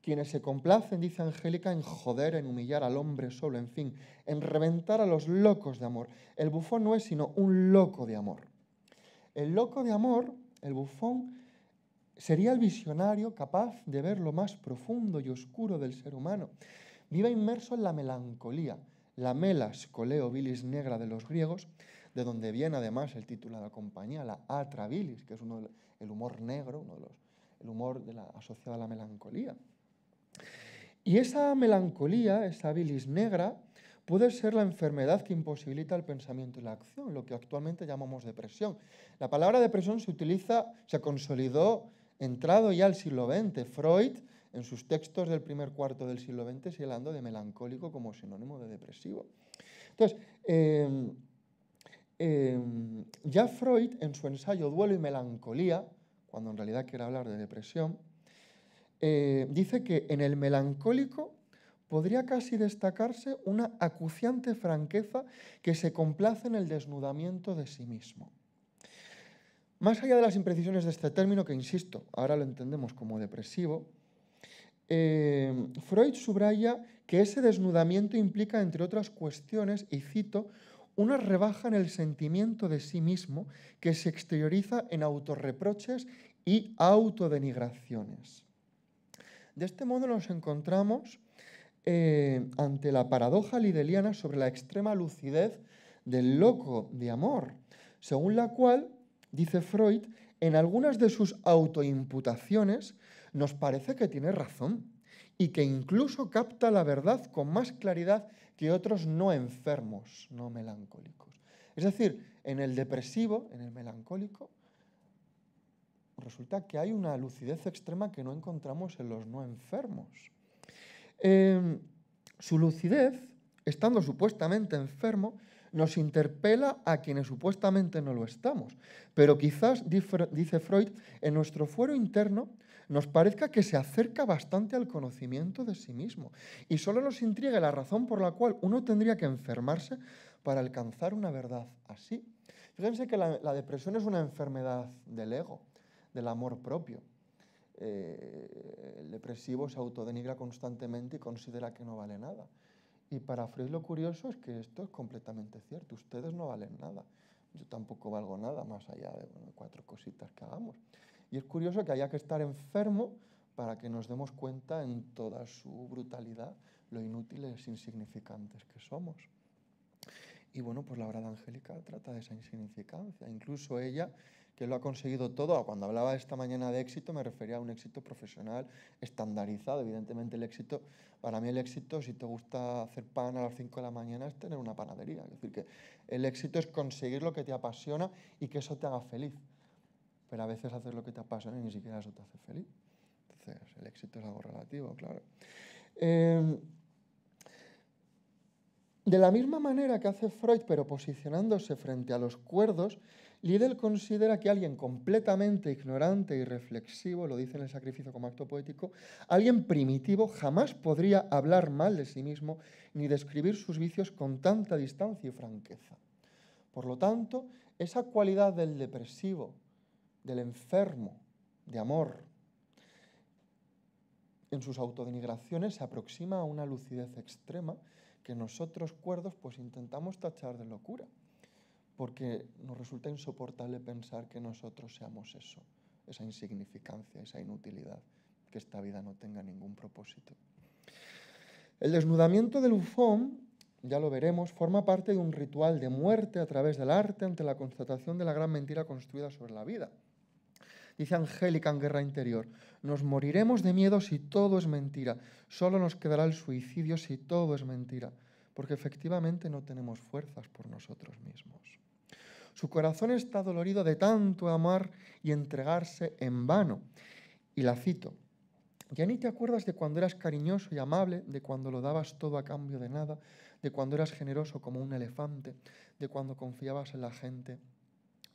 Quienes se complacen, dice Angélica, en joder, en humillar al hombre solo, en fin, en reventar a los locos de amor. El bufón no es sino un loco de amor. El loco de amor, el bufón, sería el visionario capaz de ver lo más profundo y oscuro del ser humano. Vive inmerso en la melancolía, la melas, coleo, bilis negra de los griegos, de donde viene además el título de la compañía, la atrabilis, que es el humor negro, el humor asociado a la melancolía. Y esa melancolía, esa bilis negra, puede ser la enfermedad que imposibilita el pensamiento y la acción, lo que actualmente llamamos depresión. La palabra depresión se consolidó entrado ya al siglo XX. Freud, en sus textos del primer cuarto del siglo XX, sigue hablando de melancólico como sinónimo de depresivo. Entonces, ya Freud, en su ensayo Duelo y Melancolía, cuando en realidad quiere hablar de depresión, dice que en el melancólico podría casi destacarse una acuciante franqueza que se complace en el desnudamiento de sí mismo. Más allá de las imprecisiones de este término, que insisto, ahora lo entendemos como depresivo, Freud subraya que ese desnudamiento implica, entre otras cuestiones, y cito, una rebaja en el sentimiento de sí mismo que se exterioriza en autorreproches y autodenigraciones. De este modo nos encontramos ante la paradoja lideliana sobre la extrema lucidez del loco de amor, según la cual, dice Freud, en algunas de sus autoimputaciones nos parece que tiene razón y que incluso capta la verdad con más claridad que otros no enfermos, no melancólicos. Es decir, en el depresivo, en el melancólico, resulta que hay una lucidez extrema que no encontramos en los no enfermos. Su lucidez, estando supuestamente enfermo, nos interpela a quienes supuestamente no lo estamos. Pero quizás, dice Freud, en nuestro fuero interno nos parezca que se acerca bastante al conocimiento de sí mismo y solo nos intriga la razón por la cual uno tendría que enfermarse para alcanzar una verdad así. Fíjense que la depresión es una enfermedad del ego, del amor propio. El depresivo se autodenigra constantemente y considera que no vale nada. Y para Freud lo curioso es que esto es completamente cierto. Ustedes no valen nada. Yo tampoco valgo nada más allá de 4 cositas que hagamos. Y es curioso que haya que estar enfermo para que nos demos cuenta en toda su brutalidad lo inútiles, insignificantes que somos. Y bueno, pues la obra de Angélica trata de esa insignificancia. Incluso ella, que lo ha conseguido todo, cuando hablaba esta mañana de éxito, me refería a un éxito profesional estandarizado. Evidentemente el éxito, para mí el éxito, si te gusta hacer pan a las 5 de la mañana, es tener una panadería. Es decir, que el éxito es conseguir lo que te apasiona y que eso te haga feliz. Pero a veces hacer lo que te apasiona y ni siquiera eso te hace feliz. Entonces, el éxito es algo relativo, claro. De la misma manera que hace Freud, pero posicionándose frente a los cuerdos, Liddell considera que alguien completamente ignorante y reflexivo, lo dice en El sacrificio como acto poético, alguien primitivo jamás podría hablar mal de sí mismo ni describir sus vicios con tanta distancia y franqueza. Por lo tanto, esa cualidad del depresivo, del enfermo, de amor, en sus autodenigraciones se aproxima a una lucidez extrema que nosotros cuerdos pues intentamos tachar de locura, porque nos resulta insoportable pensar que nosotros seamos eso, esa insignificancia, esa inutilidad, que esta vida no tenga ningún propósito. El desnudamiento de Buffon, ya lo veremos, forma parte de un ritual de muerte a través del arte ante la constatación de la gran mentira construida sobre la vida. Dice Angélica en Guerra Interior, nos moriremos de miedo si todo es mentira, solo nos quedará el suicidio si todo es mentira, porque efectivamente no tenemos fuerzas por nosotros mismos. Su corazón está dolorido de tanto amar y entregarse en vano. Y la cito, ya ni te acuerdas de cuando eras cariñoso y amable, de cuando lo dabas todo a cambio de nada, de cuando eras generoso como un elefante, de cuando confiabas en la gente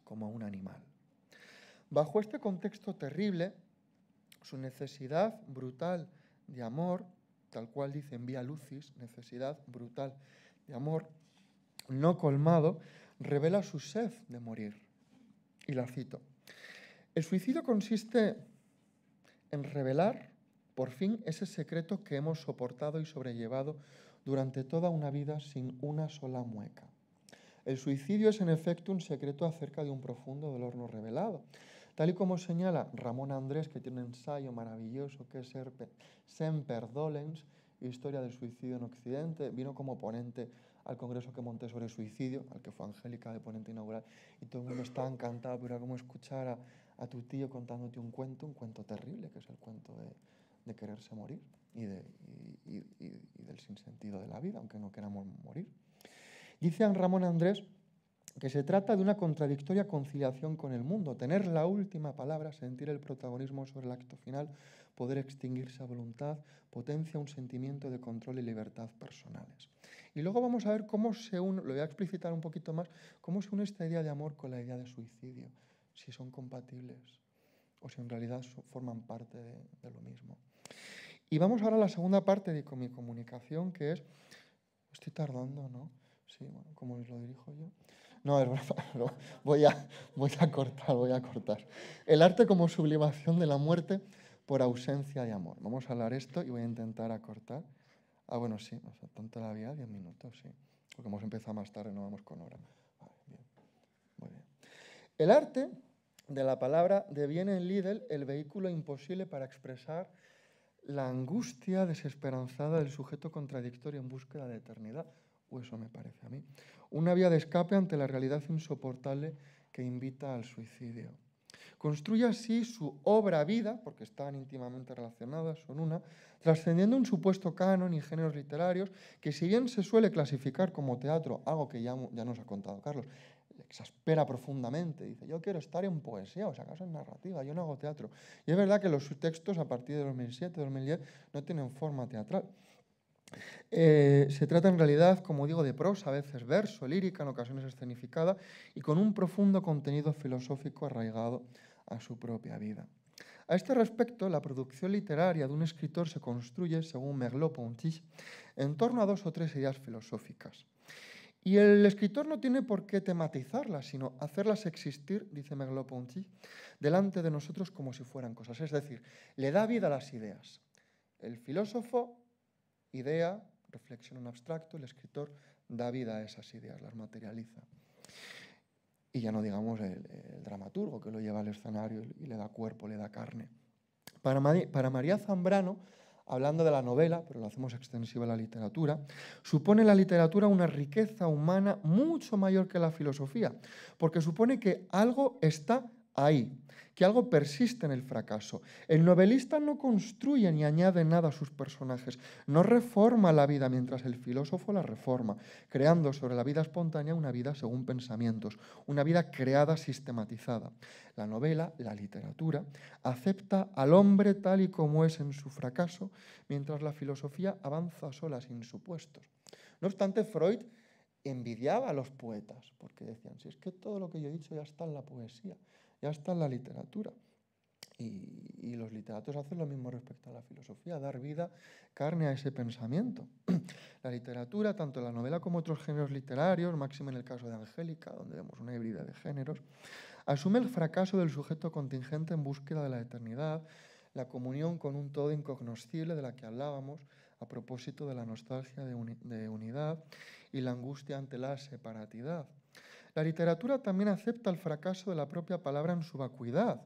como un animal. Bajo este contexto terrible, su necesidad brutal de amor, tal cual dice en Vía Lucis, necesidad brutal de amor no colmado, revela su sed de morir. Y la cito. El suicidio consiste en revelar, por fin, ese secreto que hemos soportado y sobrellevado durante toda una vida sin una sola mueca. El suicidio es, en efecto, un secreto acerca de un profundo dolor no revelado. Tal y como señala Ramón Andrés, que tiene un ensayo maravilloso que es Semper Dolens, Historia del suicidio en Occidente, vino como ponente al congreso que monté sobre suicidio, al que fue Angélica de ponente inaugural, y todo el mundo estaba encantado, pero era como escuchar a tu tío contándote un cuento terrible, que es el cuento de quererse morir y del sinsentido de la vida, aunque no queramos morir. Dice Ramón Andrés que se trata de una contradictoria conciliación con el mundo, tener la última palabra, sentir el protagonismo sobre el acto final, poder extinguirse a voluntad, potencia un sentimiento de control y libertad personales. Y luego vamos a ver cómo se une, lo voy a explicitar un poquito más, cómo se une esta idea de amor con la idea de suicidio, si son compatibles o si en realidad forman parte de lo mismo. Y vamos ahora a la segunda parte de mi comunicación, que es, estoy tardando, ¿no? Sí, bueno, ¿cómo os lo dirijo yo? No, es broma, no, voy a cortar. El arte como sublimación de la muerte por ausencia de amor. Vamos a hablar esto y voy a intentar acortar Ah, bueno, sí, o sea, tonta la vida, 10 minutos, sí. Porque hemos empezado más tarde, no vamos con hora. Vale, bien, muy bien. El arte de la palabra deviene en Liddell el vehículo imposible para expresar la angustia desesperanzada del sujeto contradictorio en búsqueda de eternidad, o eso me parece a mí. Una vía de escape ante la realidad insoportable que invita al suicidio. Construye así su obra-vida, porque están íntimamente relacionadas, son una, trascendiendo un supuesto canon y géneros literarios que, si bien se suele clasificar como teatro, algo que ya nos ha contado Carlos, le exaspera profundamente, dice, yo quiero estar en poesía, o sea, acaso en narrativa, yo no hago teatro. Y es verdad que los textos a partir de 2007, 2010 no tienen forma teatral. Se trata en realidad, como digo, de prosa, a veces verso, lírica, en ocasiones escenificada, y con un profundo contenido filosófico arraigado a su propia vida. A este respecto, la producción literaria de un escritor se construye, según Merleau-Ponty, en torno a 2 o 3 ideas filosóficas. Y el escritor no tiene por qué tematizarlas, sino hacerlas existir, dice Merleau-Ponty, delante de nosotros como si fueran cosas. Es decir, le da vida a las ideas. El filósofo, idea, reflexión en abstracto, el escritor da vida a esas ideas, las materializa. Y ya no digamos el dramaturgo que lo lleva al escenario y le da cuerpo, le da carne. Para María Zambrano, hablando de la novela, pero lo hacemos extensivo a la literatura, supone la literatura una riqueza humana mucho mayor que la filosofía, porque supone que algo está ahí, que algo persiste en el fracaso. El novelista no construye ni añade nada a sus personajes, no reforma la vida mientras el filósofo la reforma, creando sobre la vida espontánea una vida según pensamientos, una vida creada, sistematizada. La novela, la literatura, acepta al hombre tal y como es en su fracaso, mientras la filosofía avanza sola sin supuestos. No obstante, Freud envidiaba a los poetas, porque decían, si es que todo lo que yo he dicho ya está en la poesía, ya está en la literatura. Y los literatos hacen lo mismo respecto a la filosofía, dar vida, carne a ese pensamiento. La literatura, tanto la novela como otros géneros literarios, máximo en el caso de Angélica, donde vemos una híbrida de géneros, asume el fracaso del sujeto contingente en búsqueda de la eternidad, la comunión con un todo incognoscible de la que hablábamos a propósito de la nostalgia de unidad y la angustia ante la separatidad. La literatura también acepta el fracaso de la propia palabra en su vacuidad,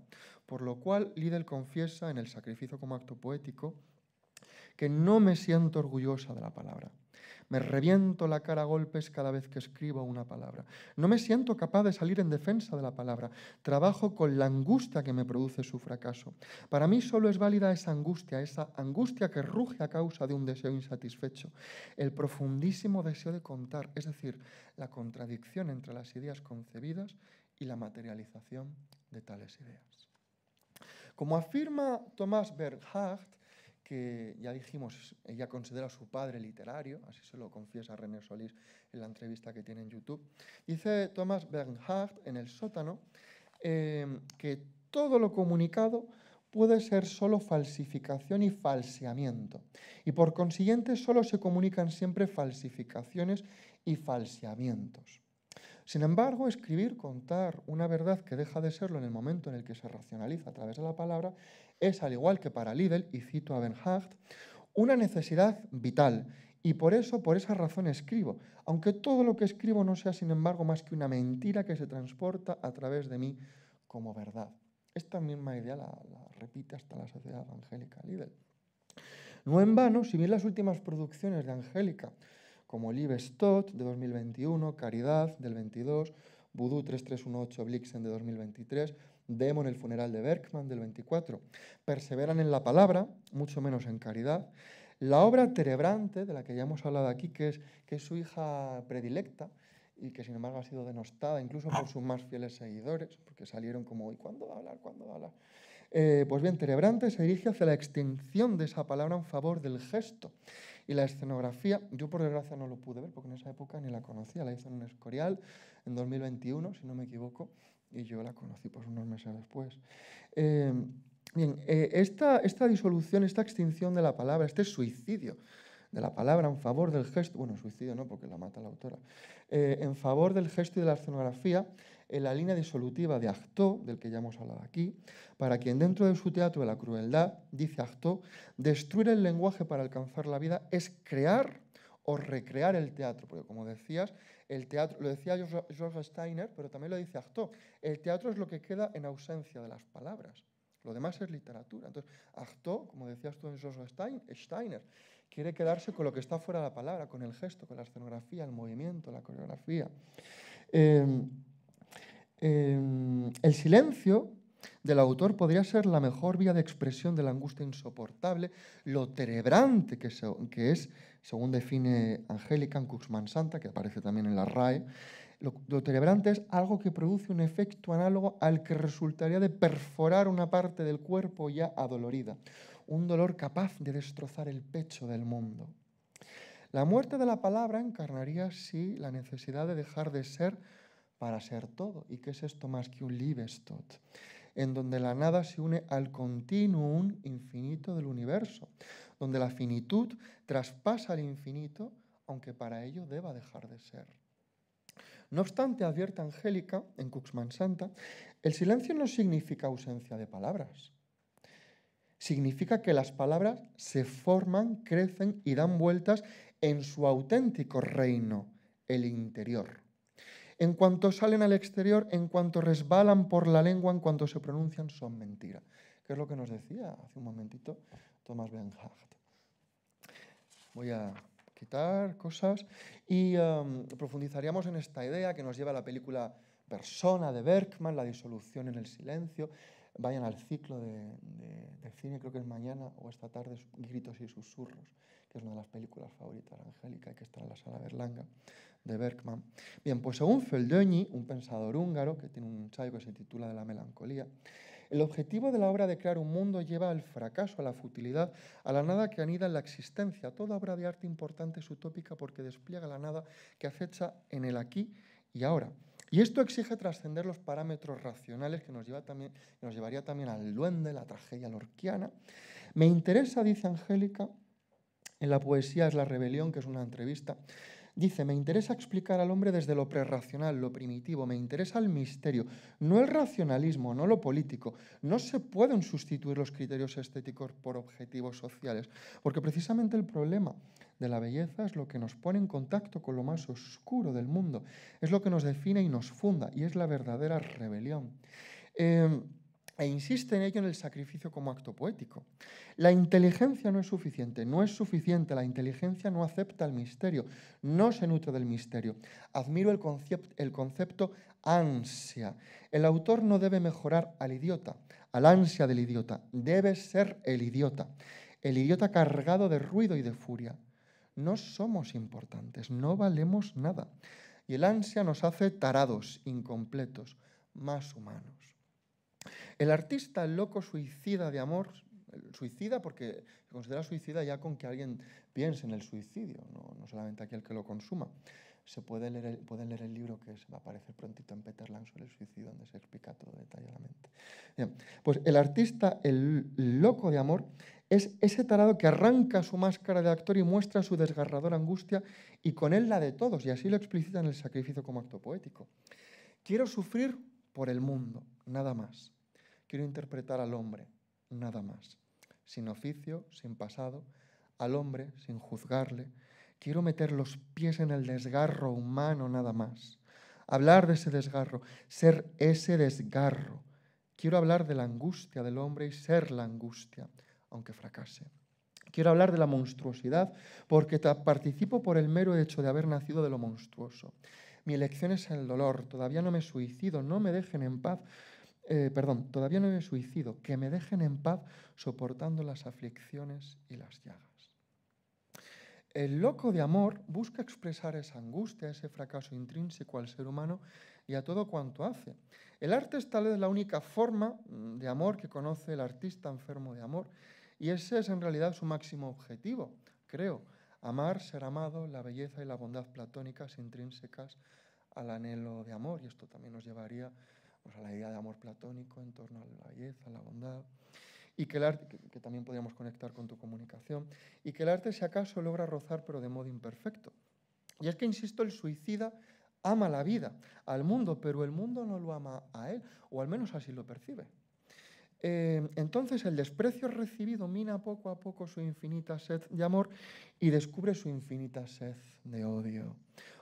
por lo cual Liddell confiesa en El sacrificio como acto poético que no me siento orgullosa de la palabra. Me reviento la cara a golpes cada vez que escribo una palabra. No me siento capaz de salir en defensa de la palabra. Trabajo con la angustia que me produce su fracaso. Para mí solo es válida esa angustia que ruge a causa de un deseo insatisfecho, el profundísimo deseo de contar, es decir, la contradicción entre las ideas concebidas y la materialización de tales ideas. Como afirma Thomas Bernhardt, que ya dijimos, ella considera a su padre literario, así se lo confiesa René Solís en la entrevista que tiene en YouTube, dice Thomas Bernhardt en El sótano que todo lo comunicado puede ser solo falsificación y falseamiento, y por consiguiente solo se comunican siempre falsificaciones y falseamientos. Sin embargo, escribir, contar una verdad que deja de serlo en el momento en el que se racionaliza a través de la palabra, es, al igual que para Liddell, y cito a Bernhardt, una necesidad vital, y por esa razón escribo, aunque todo lo que escribo no sea, sin embargo, más que una mentira que se transporta a través de mí como verdad. Esta misma idea la repite hasta la Sociedad Angélica Liddell. No en vano, si bien las últimas producciones de Angélica, como Liebe Stott, de 2021, Caridad, del 22, Vudú 3318 Blixen, de 2023, Demon, el funeral de Bergman, del 24, perseveran en la palabra, mucho menos en caridad. La obra Terebrante, de la que ya hemos hablado aquí, que es su hija predilecta, y que sin embargo ha sido denostada incluso por sus más fieles seguidores, porque salieron como, ¿y cuándo va a hablar? ¿Cuándo va a hablar? Pues bien, Terebrante se dirige hacia la extinción de esa palabra en favor del gesto. Y la escenografía, yo por desgracia no lo pude ver porque en esa época ni la conocía, la hizo en un Escorial en 2021, si no me equivoco, y yo la conocí pues unos meses después. Bien, esta disolución, esta extinción de la palabra, este suicidio de la palabra, en favor del gesto, bueno, suicidio no, porque la mata la autora, en favor del gesto y de la escenografía, en la línea disolutiva de Artaud, del que ya hemos hablado aquí, para quien dentro de su teatro de la crueldad, dice Artaud, destruir el lenguaje para alcanzar la vida es crear o recrear el teatro, porque como decías, el teatro, lo decía Georges Steiner, pero también lo dice Artaud, el teatro es lo que queda en ausencia de las palabras, lo demás es literatura. Entonces, Artaud, como decías tú en Georges Steiner, quiere quedarse con lo que está fuera de la palabra, con el gesto, con la escenografía, el movimiento, la coreografía. El silencio del autor podría ser la mejor vía de expresión de la angustia insoportable, lo terebrante que es, según define Angélica en Cuxman Santa, que aparece también en la RAE, lo terebrante es algo que produce un efecto análogo al que resultaría de perforar una parte del cuerpo ya adolorida, un dolor capaz de destrozar el pecho del mundo. La muerte de la palabra encarnaría así la necesidad de dejar de ser para ser todo. ¿Y qué es esto más que un Liebestot? En donde la nada se une al continuum infinito del universo, donde la finitud traspasa al infinito, aunque para ello deba dejar de ser. No obstante, advierte Angélica en Cuxman Santa, el silencio no significa ausencia de palabras. Significa que las palabras se forman, crecen y dan vueltas en su auténtico reino, el interior. En cuanto salen al exterior, en cuanto resbalan por la lengua, en cuanto se pronuncian, son mentira. Que es lo que nos decía hace un momentito Thomas Bernhard. Voy a quitar cosas y profundizaríamos en esta idea que nos lleva a la película Persona de Bergman, la disolución en el silencio. Vayan al ciclo de cine, creo que es mañana o esta tarde, Gritos y susurros, que es una de las películas favoritas de Angélica y que está en la sala Berlanga, de Bergman. Bien, pues según Feldöny, un pensador húngaro que tiene un ensayo que se titula De la melancolía, el objetivo de la obra de crear un mundo lleva al fracaso, a la futilidad, a la nada que anida en la existencia. Toda obra de arte importante es utópica porque despliega la nada que acecha en el aquí y ahora. Y esto exige trascender los parámetros racionales que nos llevaría también al duende, la tragedia lorquiana. Me interesa, dice Angélica, en la poesía es la rebelión, que es una entrevista, dice, me interesa explicar al hombre desde lo prerracional, lo primitivo, me interesa el misterio, no el racionalismo, no lo político. No se pueden sustituir los criterios estéticos por objetivos sociales, porque precisamente el problema de la belleza es lo que nos pone en contacto con lo más oscuro del mundo, es lo que nos define y nos funda, y es la verdadera rebelión. E insiste en ello en el sacrificio como acto poético. La inteligencia no es suficiente, la inteligencia no acepta el misterio, no se nutre del misterio. Admiro el concepto ansia. El autor no debe mejorar al idiota, al ansia del idiota, debe ser el idiota cargado de ruido y de furia. No somos importantes, no valemos nada. Y el ansia nos hace tarados, incompletos, más humanos. El artista, el loco suicida de amor, suicida porque se considera suicida ya con que alguien piense en el suicidio, no solamente aquel que lo consuma. Se pueden leer el libro que va a aparecer prontito en Peter Lang sobre el suicidio, donde se explica todo detalladamente. Bien, pues el artista, el loco de amor, es ese tarado que arranca su máscara de actor y muestra su desgarradora angustia y con él la de todos, y así lo explicita en el sacrificio como acto poético. Quiero sufrir por el mundo, nada más. Quiero interpretar al hombre, nada más. Sin oficio, sin pasado, al hombre sin juzgarle. Quiero meter los pies en el desgarro humano, nada más. Hablar de ese desgarro, ser ese desgarro. Quiero hablar de la angustia del hombre y ser la angustia, aunque fracase. Quiero hablar de la monstruosidad porque participo por el mero hecho de haber nacido de lo monstruoso. Mi elección es el dolor, todavía no me suicido, no me dejen en paz. Todavía no me suicido, que me dejen en paz soportando las aflicciones y las llagas. El loco de amor busca expresar esa angustia, ese fracaso intrínseco al ser humano y a todo cuanto hace. El arte es tal vez la única forma de amor que conoce el artista enfermo de amor y ese es en realidad su máximo objetivo, creo. Amar, ser amado, la belleza y la bondad platónicas intrínsecas al anhelo de amor, y esto también nos llevaría a la idea de amor platónico en torno a la belleza, a la bondad. y que el arte, que también podríamos conectar con tu comunicación, y que el arte si acaso logra rozar pero de modo imperfecto. Y es que, insisto, el suicida ama la vida, al mundo, pero el mundo no lo ama a él, o al menos así lo percibe. Entonces el desprecio recibido mina poco a poco su infinita sed de amor y descubre su infinita sed de odio.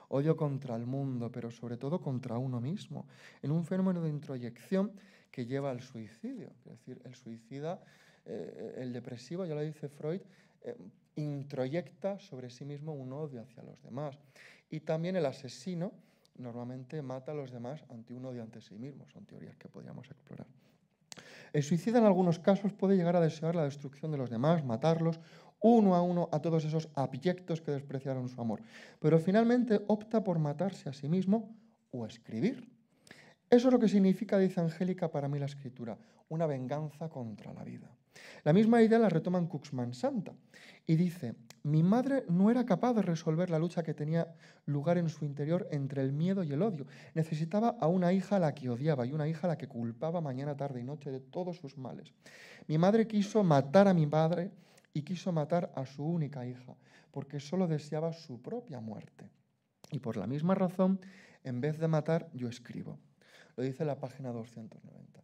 Odio contra el mundo, pero sobre todo contra uno mismo, en un fenómeno de introyección que lleva al suicidio. Es decir, el suicida, el depresivo, ya lo dice Freud, introyecta sobre sí mismo un odio hacia los demás. Y también el asesino normalmente mata a los demás ante un odio ante sí mismo. Son teorías que podríamos explorar. El suicida en algunos casos puede llegar a desear la destrucción de los demás, matarlos uno a uno a todos esos abyectos que despreciaron su amor, pero finalmente opta por matarse a sí mismo o escribir. Eso es lo que significa, dice Angélica, para mí la escritura, una venganza contra la vida. La misma idea la retoma en Cuxman Santa y dice: mi madre no era capaz de resolver la lucha que tenía lugar en su interior entre el miedo y el odio. Necesitaba a una hija a la que odiaba y una hija a la que culpaba mañana, tarde y noche de todos sus males. Mi madre quiso matar a mi padre y quiso matar a su única hija, porque solo deseaba su propia muerte. Y por la misma razón, en vez de matar, yo escribo. Lo dice la página 290.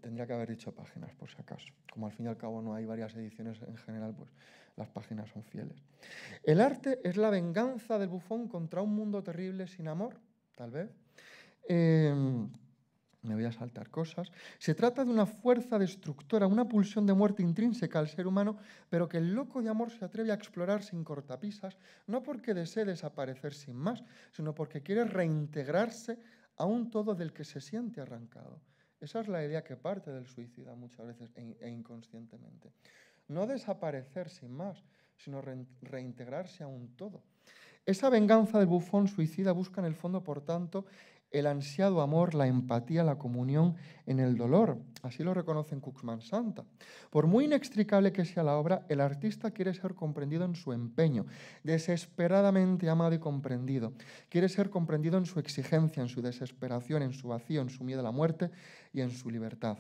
Tendría que haber dicho páginas, por si acaso. Como al fin y al cabo no hay varias ediciones en general, pues las páginas son fieles. El arte es la venganza del bufón contra un mundo terrible sin amor, tal vez. Me voy a saltar cosas. Se trata de una fuerza destructora, una pulsión de muerte intrínseca al ser humano, pero que el loco de amor se atreve a explorar sin cortapisas, no porque desee desaparecer sin más, sino porque quiere reintegrarse a un todo del que se siente arrancado. Esa es la idea que parte del suicida muchas veces e inconscientemente. No desaparecer sin más, sino reintegrarse a un todo. Esa venganza del bufón suicida busca en el fondo, por tanto, el ansiado amor, la empatía, la comunión en el dolor. Así lo reconoce en Cuxman Santa. Por muy inextricable que sea la obra, el artista quiere ser comprendido en su empeño, desesperadamente amado y comprendido. Quiere ser comprendido en su exigencia, en su desesperación, en su vacío, en su miedo a la muerte y en su libertad.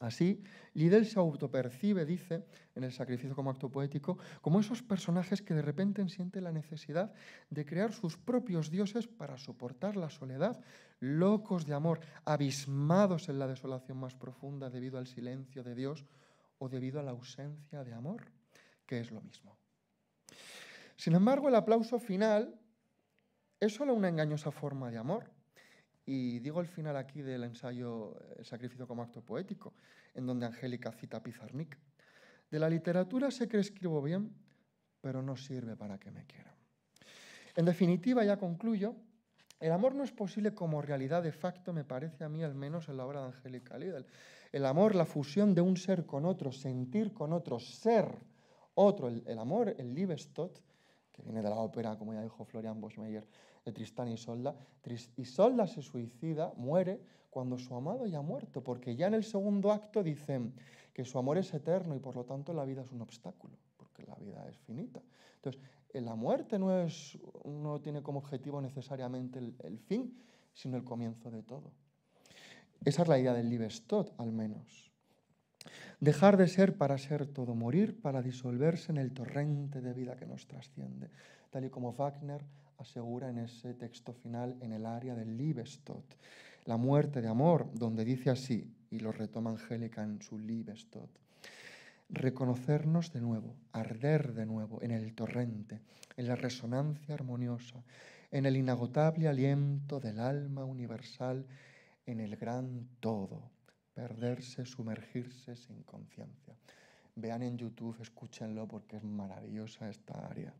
Así, Liddell se autopercibe, dice, en el sacrificio como acto poético, como esos personajes que de repente sienten la necesidad de crear sus propios dioses para soportar la soledad, locos de amor, abismados en la desolación más profunda debido al silencio de Dios o debido a la ausencia de amor, que es lo mismo. Sin embargo, el aplauso final es solo una engañosa forma de amor. Y digo el final aquí del ensayo El sacrificio como acto poético, en donde Angélica cita a Pizarnik. De la literatura sé que escribo bien, pero no sirve para que me quieran. En definitiva, ya concluyo, el amor no es posible como realidad de facto, me parece a mí, al menos en la obra de Angélica Liddell. El amor, la fusión de un ser con otro, sentir con otro, ser otro. El amor, el Liebestod, que viene de la ópera, como ya dijo Florian Boschmeyer, de Tristán y Isolda. Isolda se suicida, muere, cuando su amado ya ha muerto, porque ya en el segundo acto dicen que su amor es eterno y por lo tanto la vida es un obstáculo, porque la vida es finita. Entonces, la muerte no tiene como objetivo necesariamente el fin, sino el comienzo de todo. Esa es la idea del Liebestod, al menos. Dejar de ser para ser todo, morir para disolverse en el torrente de vida que nos trasciende, tal y como Wagner asegura en ese texto final en el área del Liebestod, la muerte de amor, donde dice así, y lo retoma Angélica en su Liebestod: reconocernos de nuevo, arder de nuevo en el torrente, en la resonancia armoniosa, en el inagotable aliento del alma universal, en el gran todo. Perderse, sumergirse sin conciencia. Vean en YouTube, escúchenlo porque es maravillosa esta área.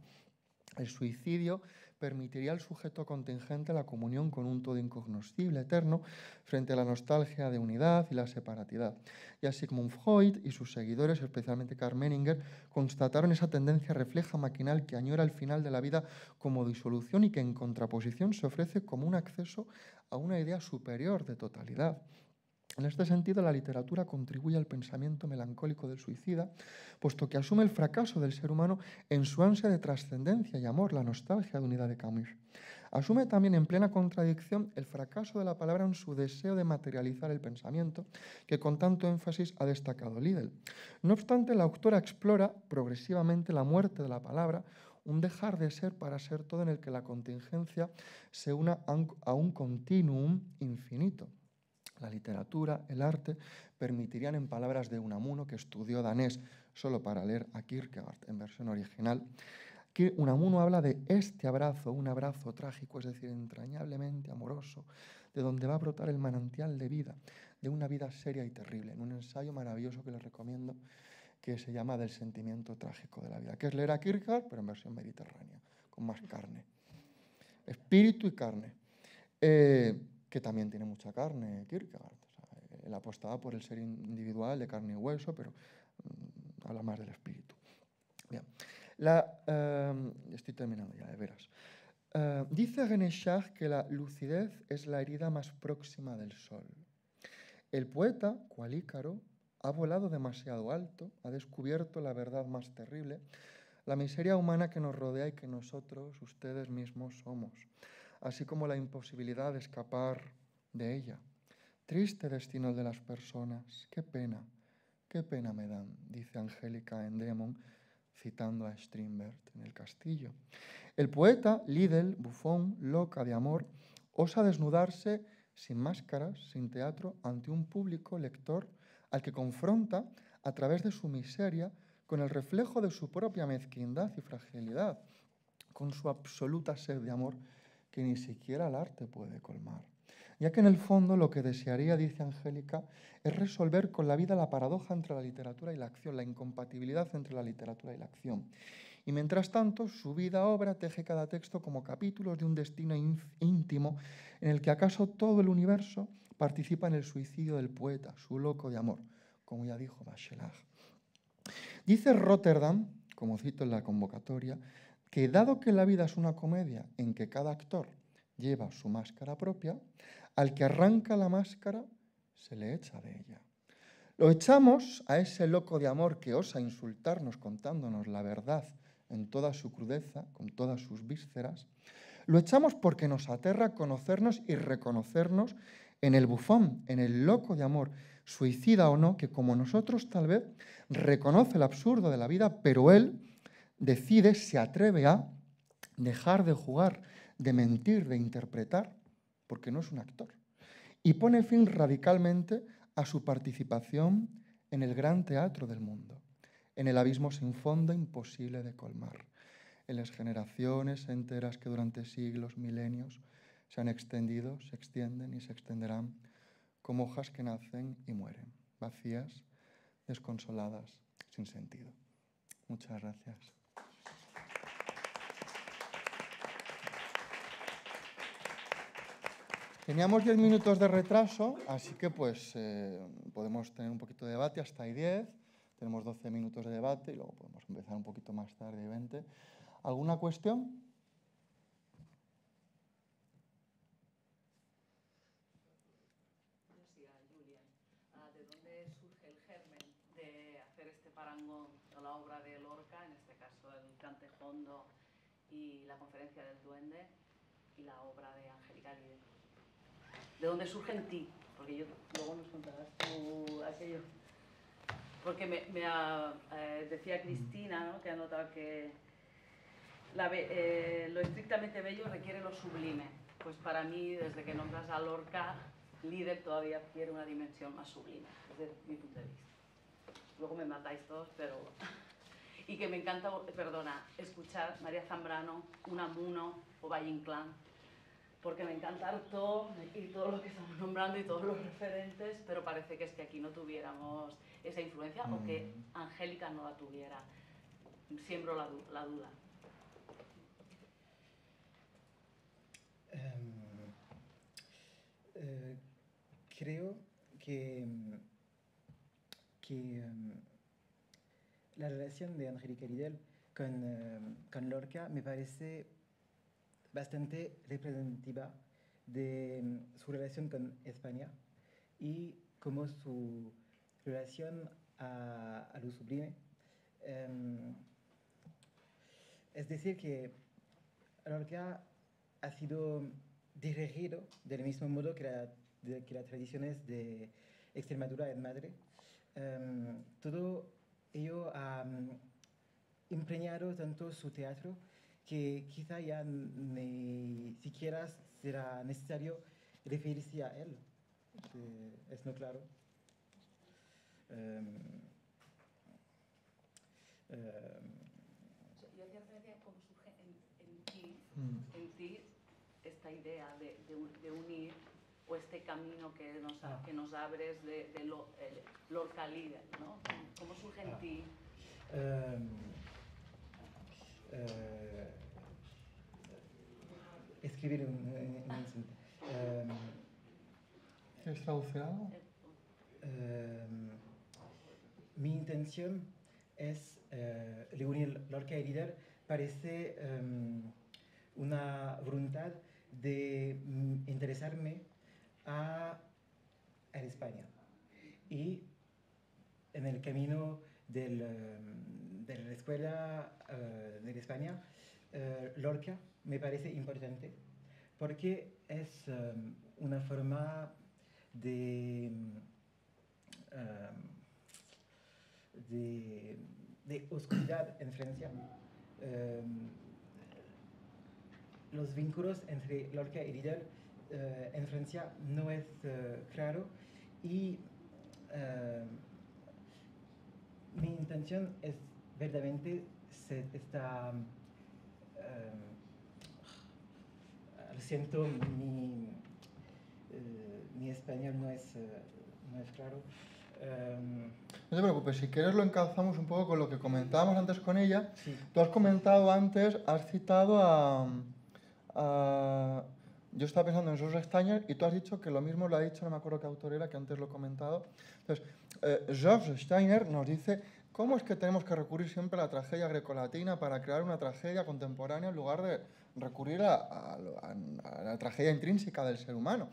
El suicidio permitiría al sujeto contingente la comunión con un todo incognoscible, eterno, frente a la nostalgia de unidad y la separatidad. Ya Sigmund Freud y sus seguidores, especialmente Karl Menninger, constataron esa tendencia refleja maquinal que añora el final de la vida como disolución y que en contraposición se ofrece como un acceso a una idea superior de totalidad. En este sentido, la literatura contribuye al pensamiento melancólico del suicida, puesto que asume el fracaso del ser humano en su ansia de trascendencia y amor, la nostalgia de unidad de Camus. asume también en plena contradicción el fracaso de la palabra en su deseo de materializar el pensamiento, que con tanto énfasis ha destacado Liddell. No obstante, la autora explora progresivamente la muerte de la palabra, un dejar de ser para ser todo en el que la contingencia se una a un continuum infinito. La literatura, el arte, permitirían, en palabras de Unamuno, que estudió danés solo para leer a Kierkegaard en versión original, que Unamuno habla de este abrazo, un abrazo trágico, es decir, entrañablemente amoroso, de donde va a brotar el manantial de vida, de una vida seria y terrible, en un ensayo maravilloso que les recomiendo, que se llama Del sentimiento trágico de la vida, que es leer a Kierkegaard, pero en versión mediterránea, con más carne. Espíritu y carne. Que también tiene mucha carne Kierkegaard. O sea, él apostaba por el ser individual de carne y hueso, pero habla más del espíritu. Bien. Estoy terminando ya, de veras. Dice René Char que la lucidez es la herida más próxima del sol. El poeta, cual Ícaro, ha volado demasiado alto, ha descubierto la verdad más terrible, la miseria humana que nos rodea y que nosotros, ustedes mismos, somos, así como la imposibilidad de escapar de ella. Triste destino el de las personas, qué pena me dan, dice Angélica en Demon, citando a Strindberg en El Castillo. El poeta, Liddell, bufón, loca de amor, osa desnudarse sin máscaras, sin teatro, ante un público lector al que confronta a través de su miseria con el reflejo de su propia mezquindad y fragilidad, con su absoluta sed de amor que ni siquiera el arte puede colmar. Ya que en el fondo lo que desearía, dice Angélica, es resolver con la vida la paradoja entre la literatura y la acción, la incompatibilidad entre la literatura y la acción. Y mientras tanto, su vida-obra teje cada texto como capítulos de un destino íntimo en el que acaso todo el universo participa en el suicidio del poeta, su loco de amor, como ya dijo Bachelard. Dice Rotterdam, como cito en la convocatoria, que dado que la vida es una comedia en que cada actor lleva su máscara propia, al que arranca la máscara se le echa de ella. Lo echamos a ese loco de amor que osa insultarnos contándonos la verdad en toda su crudeza, con todas sus vísceras. Lo echamos porque nos aterra conocernos y reconocernos en el bufón, en el loco de amor, suicida o no, que como nosotros tal vez reconoce el absurdo de la vida, pero él decide, se atreve a dejar de jugar, de mentir, de interpretar, porque no es un actor. Y pone fin radicalmente a su participación en el gran teatro del mundo, en el abismo sin fondo imposible de colmar, en las generaciones enteras que durante siglos, milenios, se han extendido, se extienden y se extenderán como hojas que nacen y mueren, vacías, desconsoladas, sin sentido. Muchas gracias. Teníamos 10 minutos de retraso, así que pues podemos tener un poquito de debate, hasta ahí 10. Tenemos 12 minutos de debate y luego podemos empezar un poquito más tarde, 20. ¿Alguna cuestión? Yo sí, a Julian. ¿De dónde surge el germen de hacer este parangón a la obra de Lorca, en este caso el Cantejondo y la conferencia del duende, y la obra de Angélica Liddell? ¿De dónde surge en ti? Porque yo, luego nos contarás tú aquello. Porque decía Cristina, ¿no?, que ha notado que lo estrictamente bello requiere lo sublime. Pues para mí, desde que nombras a Lorca, Liddell todavía adquiere una dimensión más sublime, desde mi punto de vista. Luego me matáis todos, pero... Y que me encanta, escuchar María Zambrano, Unamuno o Valle Inclán, porque me encanta Artaud y todo lo que estamos nombrando y todos los referentes, pero parece que es que aquí no tuviéramos esa influencia o que Angélica no la tuviera. Siembro la duda. Creo que la relación de Angélica Liddell con Lorca me parece bastante representativa de su relación con España y como su relación a lo sublime. Es decir, que Lorca ha sido dirigido del mismo modo que las tradiciones de Extremadura en Madrid. Todo ello ha impregnado tanto su teatro que quizá ya ni siquiera será necesario referirse a él. ¿Es no claro? Yo hacía referencia a cómo surge en ti esta idea de unir, o este camino que nos abres de Lorca líder, ¿no? ¿Cómo surge en ti? Escribir un instante. ¿Quieres traducir algo? Mi intención es reunir Lorca y líder. Parece una voluntad de interesarme a España. Y en el camino de la escuela de España, Lorca me parece importante porque es una forma de oscuridad en Francia. Los vínculos entre Lorca y Lieder en Francia no es claro y mi intención es verdaderamente lo siento, mi español no es claro. No te preocupes, si quieres lo encauzamos un poco con lo que comentábamos antes con ella. Sí. Tú has comentado antes, has citado yo estaba pensando en Georges Steiner y tú has dicho que lo mismo lo ha dicho, no me acuerdo qué autor era, que antes lo he comentado. Entonces, Georges Steiner nos dice, ¿cómo es que tenemos que recurrir siempre a la tragedia grecolatina para crear una tragedia contemporánea en lugar de recurrir a la tragedia intrínseca del ser humano?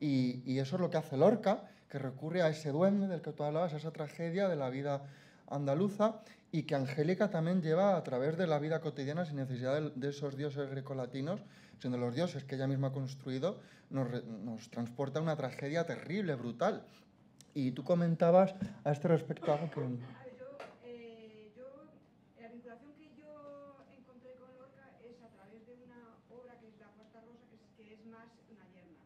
Y eso es lo que hace Lorca, que recurre a ese duende del que tú hablabas, a esa tragedia de la vida andaluza, y que Angélica también lleva a través de la vida cotidiana sin necesidad de esos dioses grecolatinos, sino los dioses que ella misma ha construido, nos transporta a una tragedia terrible, brutal. Y tú comentabas a este respecto algo que... La vinculación que yo encontré con Lorca es a través de una obra que es La Cuarta Rosa, que es más una yerna.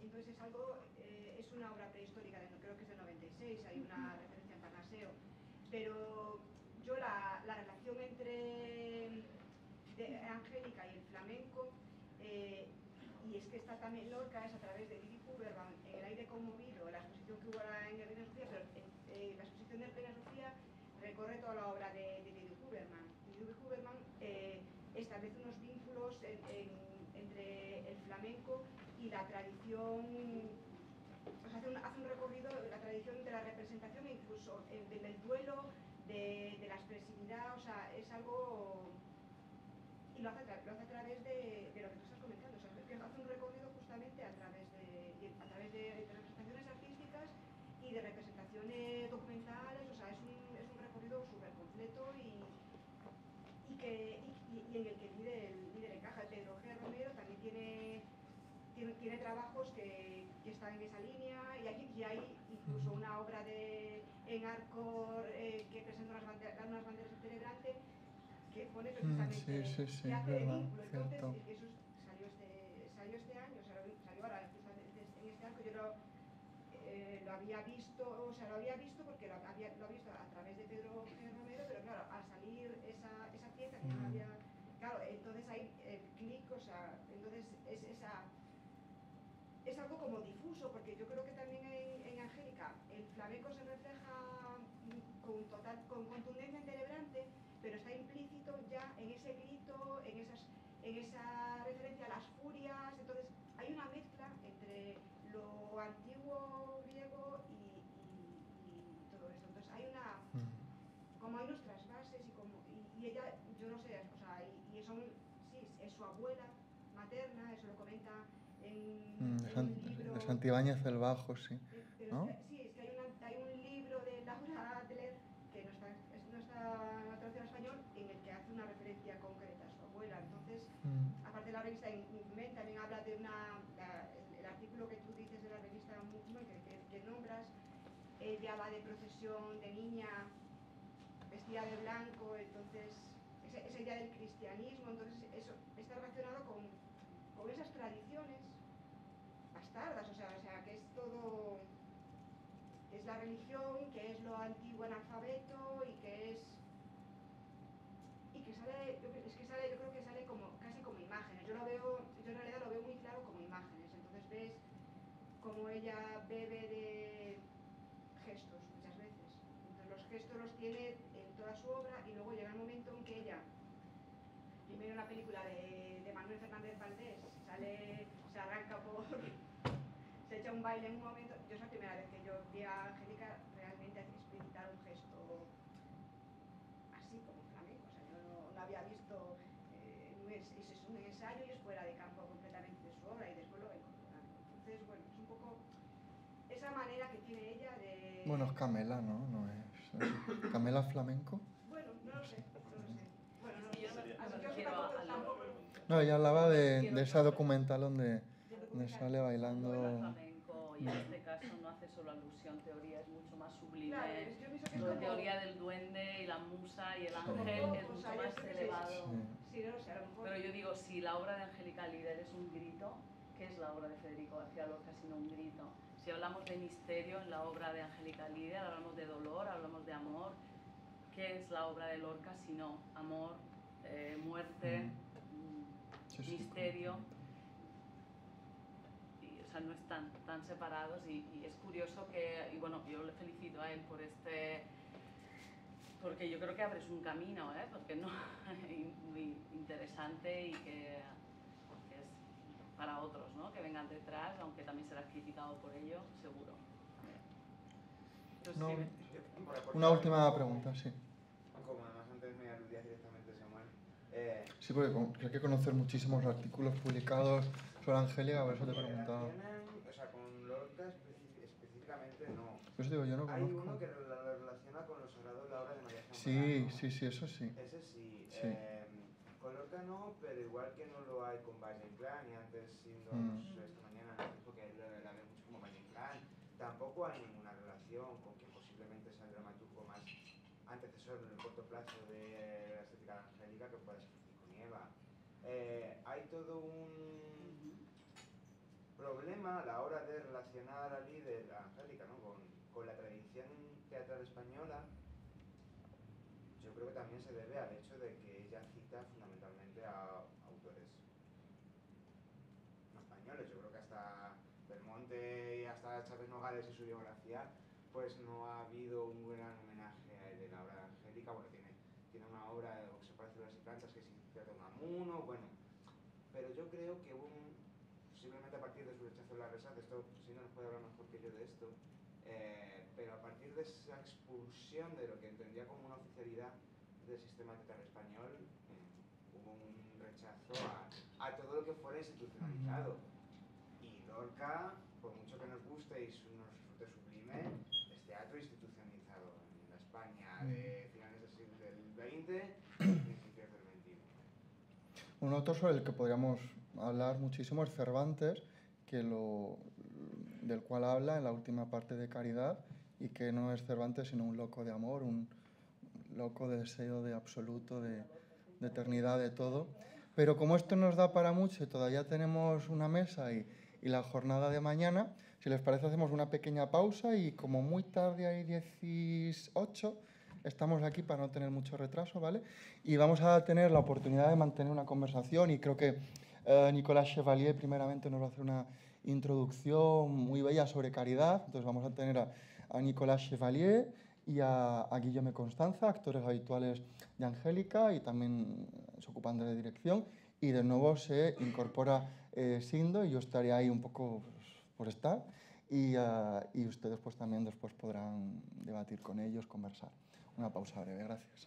Entonces es algo, es una obra prehistórica, creo que es del 96, hay una referencia a Parnaseo, pero yo la relación entre Angélica y el flamenco, y es que está también Lorca, es a través de Didi Huberman, en El aire conmovido, la exposición que hubo en el Reina Sofía, pero la exposición del Reina Sofía recorre toda la obra de Didi Huberman. Didi Huberman establece unos vínculos entre el flamenco y la tradición, o sea, hace un recorrido, la tradición de la representación, incluso del duelo, de la expresividad, o sea, es algo, y lo hace a través de lo que tú estás comentando, o sea, que hace un recorrido justamente a través de representaciones artísticas y de representaciones documentales, o sea, es un recorrido súper completo y en el que líder encaja. Pedro G. Romero también tiene trabajos que están en esa línea, y hay incluso una obra en Arcor que presenta unas banderas de celebrante que pone precisamente sí, que hace de verdad, vínculo. Entonces, cierto. eso salió este año, o sea, salió ahora justamente en este arco. Yo lo había visto, o sea, lo había visto porque lo he visto a través de Pedro G. Romero, pero claro, al salir esa pieza que yo no había, claro, entonces hay el clic, o sea, entonces es algo como difuso, porque yo creo que también en Angélica el flamenco se refleja con contundencia en Telebrante, pero está implícito ya en ese grito, en esa referencia a las furias. Entonces hay una mezcla entre lo antiguo griego y todo eso. Entonces hay como hay nuestras bases y ella, yo no sé, o sea, sí, es su abuela materna, eso lo comenta en un libro de Santibáñez el Bajo, sí. pero ¿no? es que hay un libro de Laura Adler que no está traducido al español, en el que hace una referencia concreta a su abuela. Entonces, está en Men también habla de el artículo que tú dices de la revista Movement, que nombras, ella va de procesión de niña vestida de blanco, entonces esa idea del cristianismo, entonces eso está relacionado con esas tradiciones bastardas, o sea, que es todo, que es la religión, que es lo antiguo analfabeto y que sale, yo creo que sale como, casi como imágenes. Yo en realidad lo veo muy claro como imágenes. Entonces ves como ella bebe de gestos muchas veces. Entonces los gestos los tiene en toda su obra y luego llega el momento en que ella, primero en la película de Manuel Fernández Valdés, se arranca se echa un baile en un momento. Yo es la primera vez que yo vi a Angélica realmente explicitar un gesto así como flamenco, o sea, yo no había visto, es un ensayo y es fuera de campo completamente de su obra y después lo va incorporando. Entonces, bueno, es un poco esa manera que tiene ella de... Bueno, es Camela, ¿no? No es... ¿Camela flamenco? Bueno, no lo sé. Bueno, no Es que yo lo sé. no me Yo refiero tampoco... No, ella hablaba de esa documental donde sale bailando... El flamenco, y en este caso no hace solo alusión, teoría es mucho más sublime. Claro, yo pienso que es Lo de como... teoría del duende y la musa y el Sí. ángel Como es o mucho sea, yo más creo que elevado. sí, no lo sé, a lo mejor... Pero yo digo, si la obra de Angélica Líder es un grito, ¿qué es la obra de Federico García Lorca sino un grito? Si hablamos de misterio en la obra de Angélica Líder, hablamos de dolor, hablamos de amor, ¿qué es la obra de Lorca sino amor, muerte, Sí, sí, misterio? Y, o sea, no están tan separados y es curioso que, y bueno, yo le felicito a él por porque yo creo que abres un camino, porque no, muy interesante y que es para otros, ¿no? Que vengan detrás, aunque también serás criticado por ello, seguro. Entonces, No, sí, Por aportar una última algo, pregunta, sí. como además antes me aludías directamente, Samuel. Sí, porque hay que conocer muchísimos artículos publicados sobre Angélica, por eso te preguntaba. O sea, con Lorca específicamente no. Por eso digo, yo no Hay conozco. uno que lo relaciona con los sagrados la obra de María Zambrano. Sí, eso sí. Ese sí. Sí. Con Lorca no, pero igual que no lo hay con Valle Inclán, y antes esta mañana nos dijo que la ve mucho como Valle Inclán. Tampoco hay ninguna relación con que posiblemente sea el dramaturgo más antecesor en el corto plazo de la estética de Angélica que pueda ser Francisco Nieva. Hay todo un problema a la hora de relacionar a Líder, a Angélica, ¿no? con la tradición teatral española. Yo creo que también se debe al hecho de que ella cita fundamentalmente a autores no españoles. Yo creo que hasta Belmonte y hasta Chávez Nogales y su biografía, pues no ha habido un gran homenaje a él en la obra de Angélica. Bueno, tiene una obra que se parece a las y plantas que es Incierto Unamuno, bueno. Pero yo creo que posiblemente a partir de su rechazo de la Resa, de esto si no nos puede hablar mejor que yo de esto, pero a partir de esa expulsión de lo que entendía como una oficialidad del sistema teatral español, hubo un rechazo a todo lo que fuera institucionalizado. Y Lorca, por mucho que nos guste y nos resulte sublime, es teatro institucionalizado en la España de finales del siglo XX y principios del XXI. Un otro sobre el que podríamos hablar muchísimo es Cervantes, del cual habla en la última parte de Caridad, y que no es Cervantes sino un loco de amor, un loco de deseo de absoluto, de eternidad, de todo. Pero como esto nos da para mucho y todavía tenemos una mesa y la jornada de mañana, si les parece hacemos una pequeña pausa y como muy tarde hay 18, estamos aquí para no tener mucho retraso, ¿vale? Y vamos a tener la oportunidad de mantener una conversación y creo que Nicolas Chevalier primeramente nos va a hacer una introducción muy bella sobre Caridad. Entonces vamos a tener a Nicolas Chevalier y a Guillaume Constanza, actores habituales de Angélica y también se ocupan de la dirección. Y de nuevo se incorpora Sindo y yo estaré ahí un poco por estar. Y ustedes pues también después podrán debatir con ellos, conversar. Una pausa breve, gracias.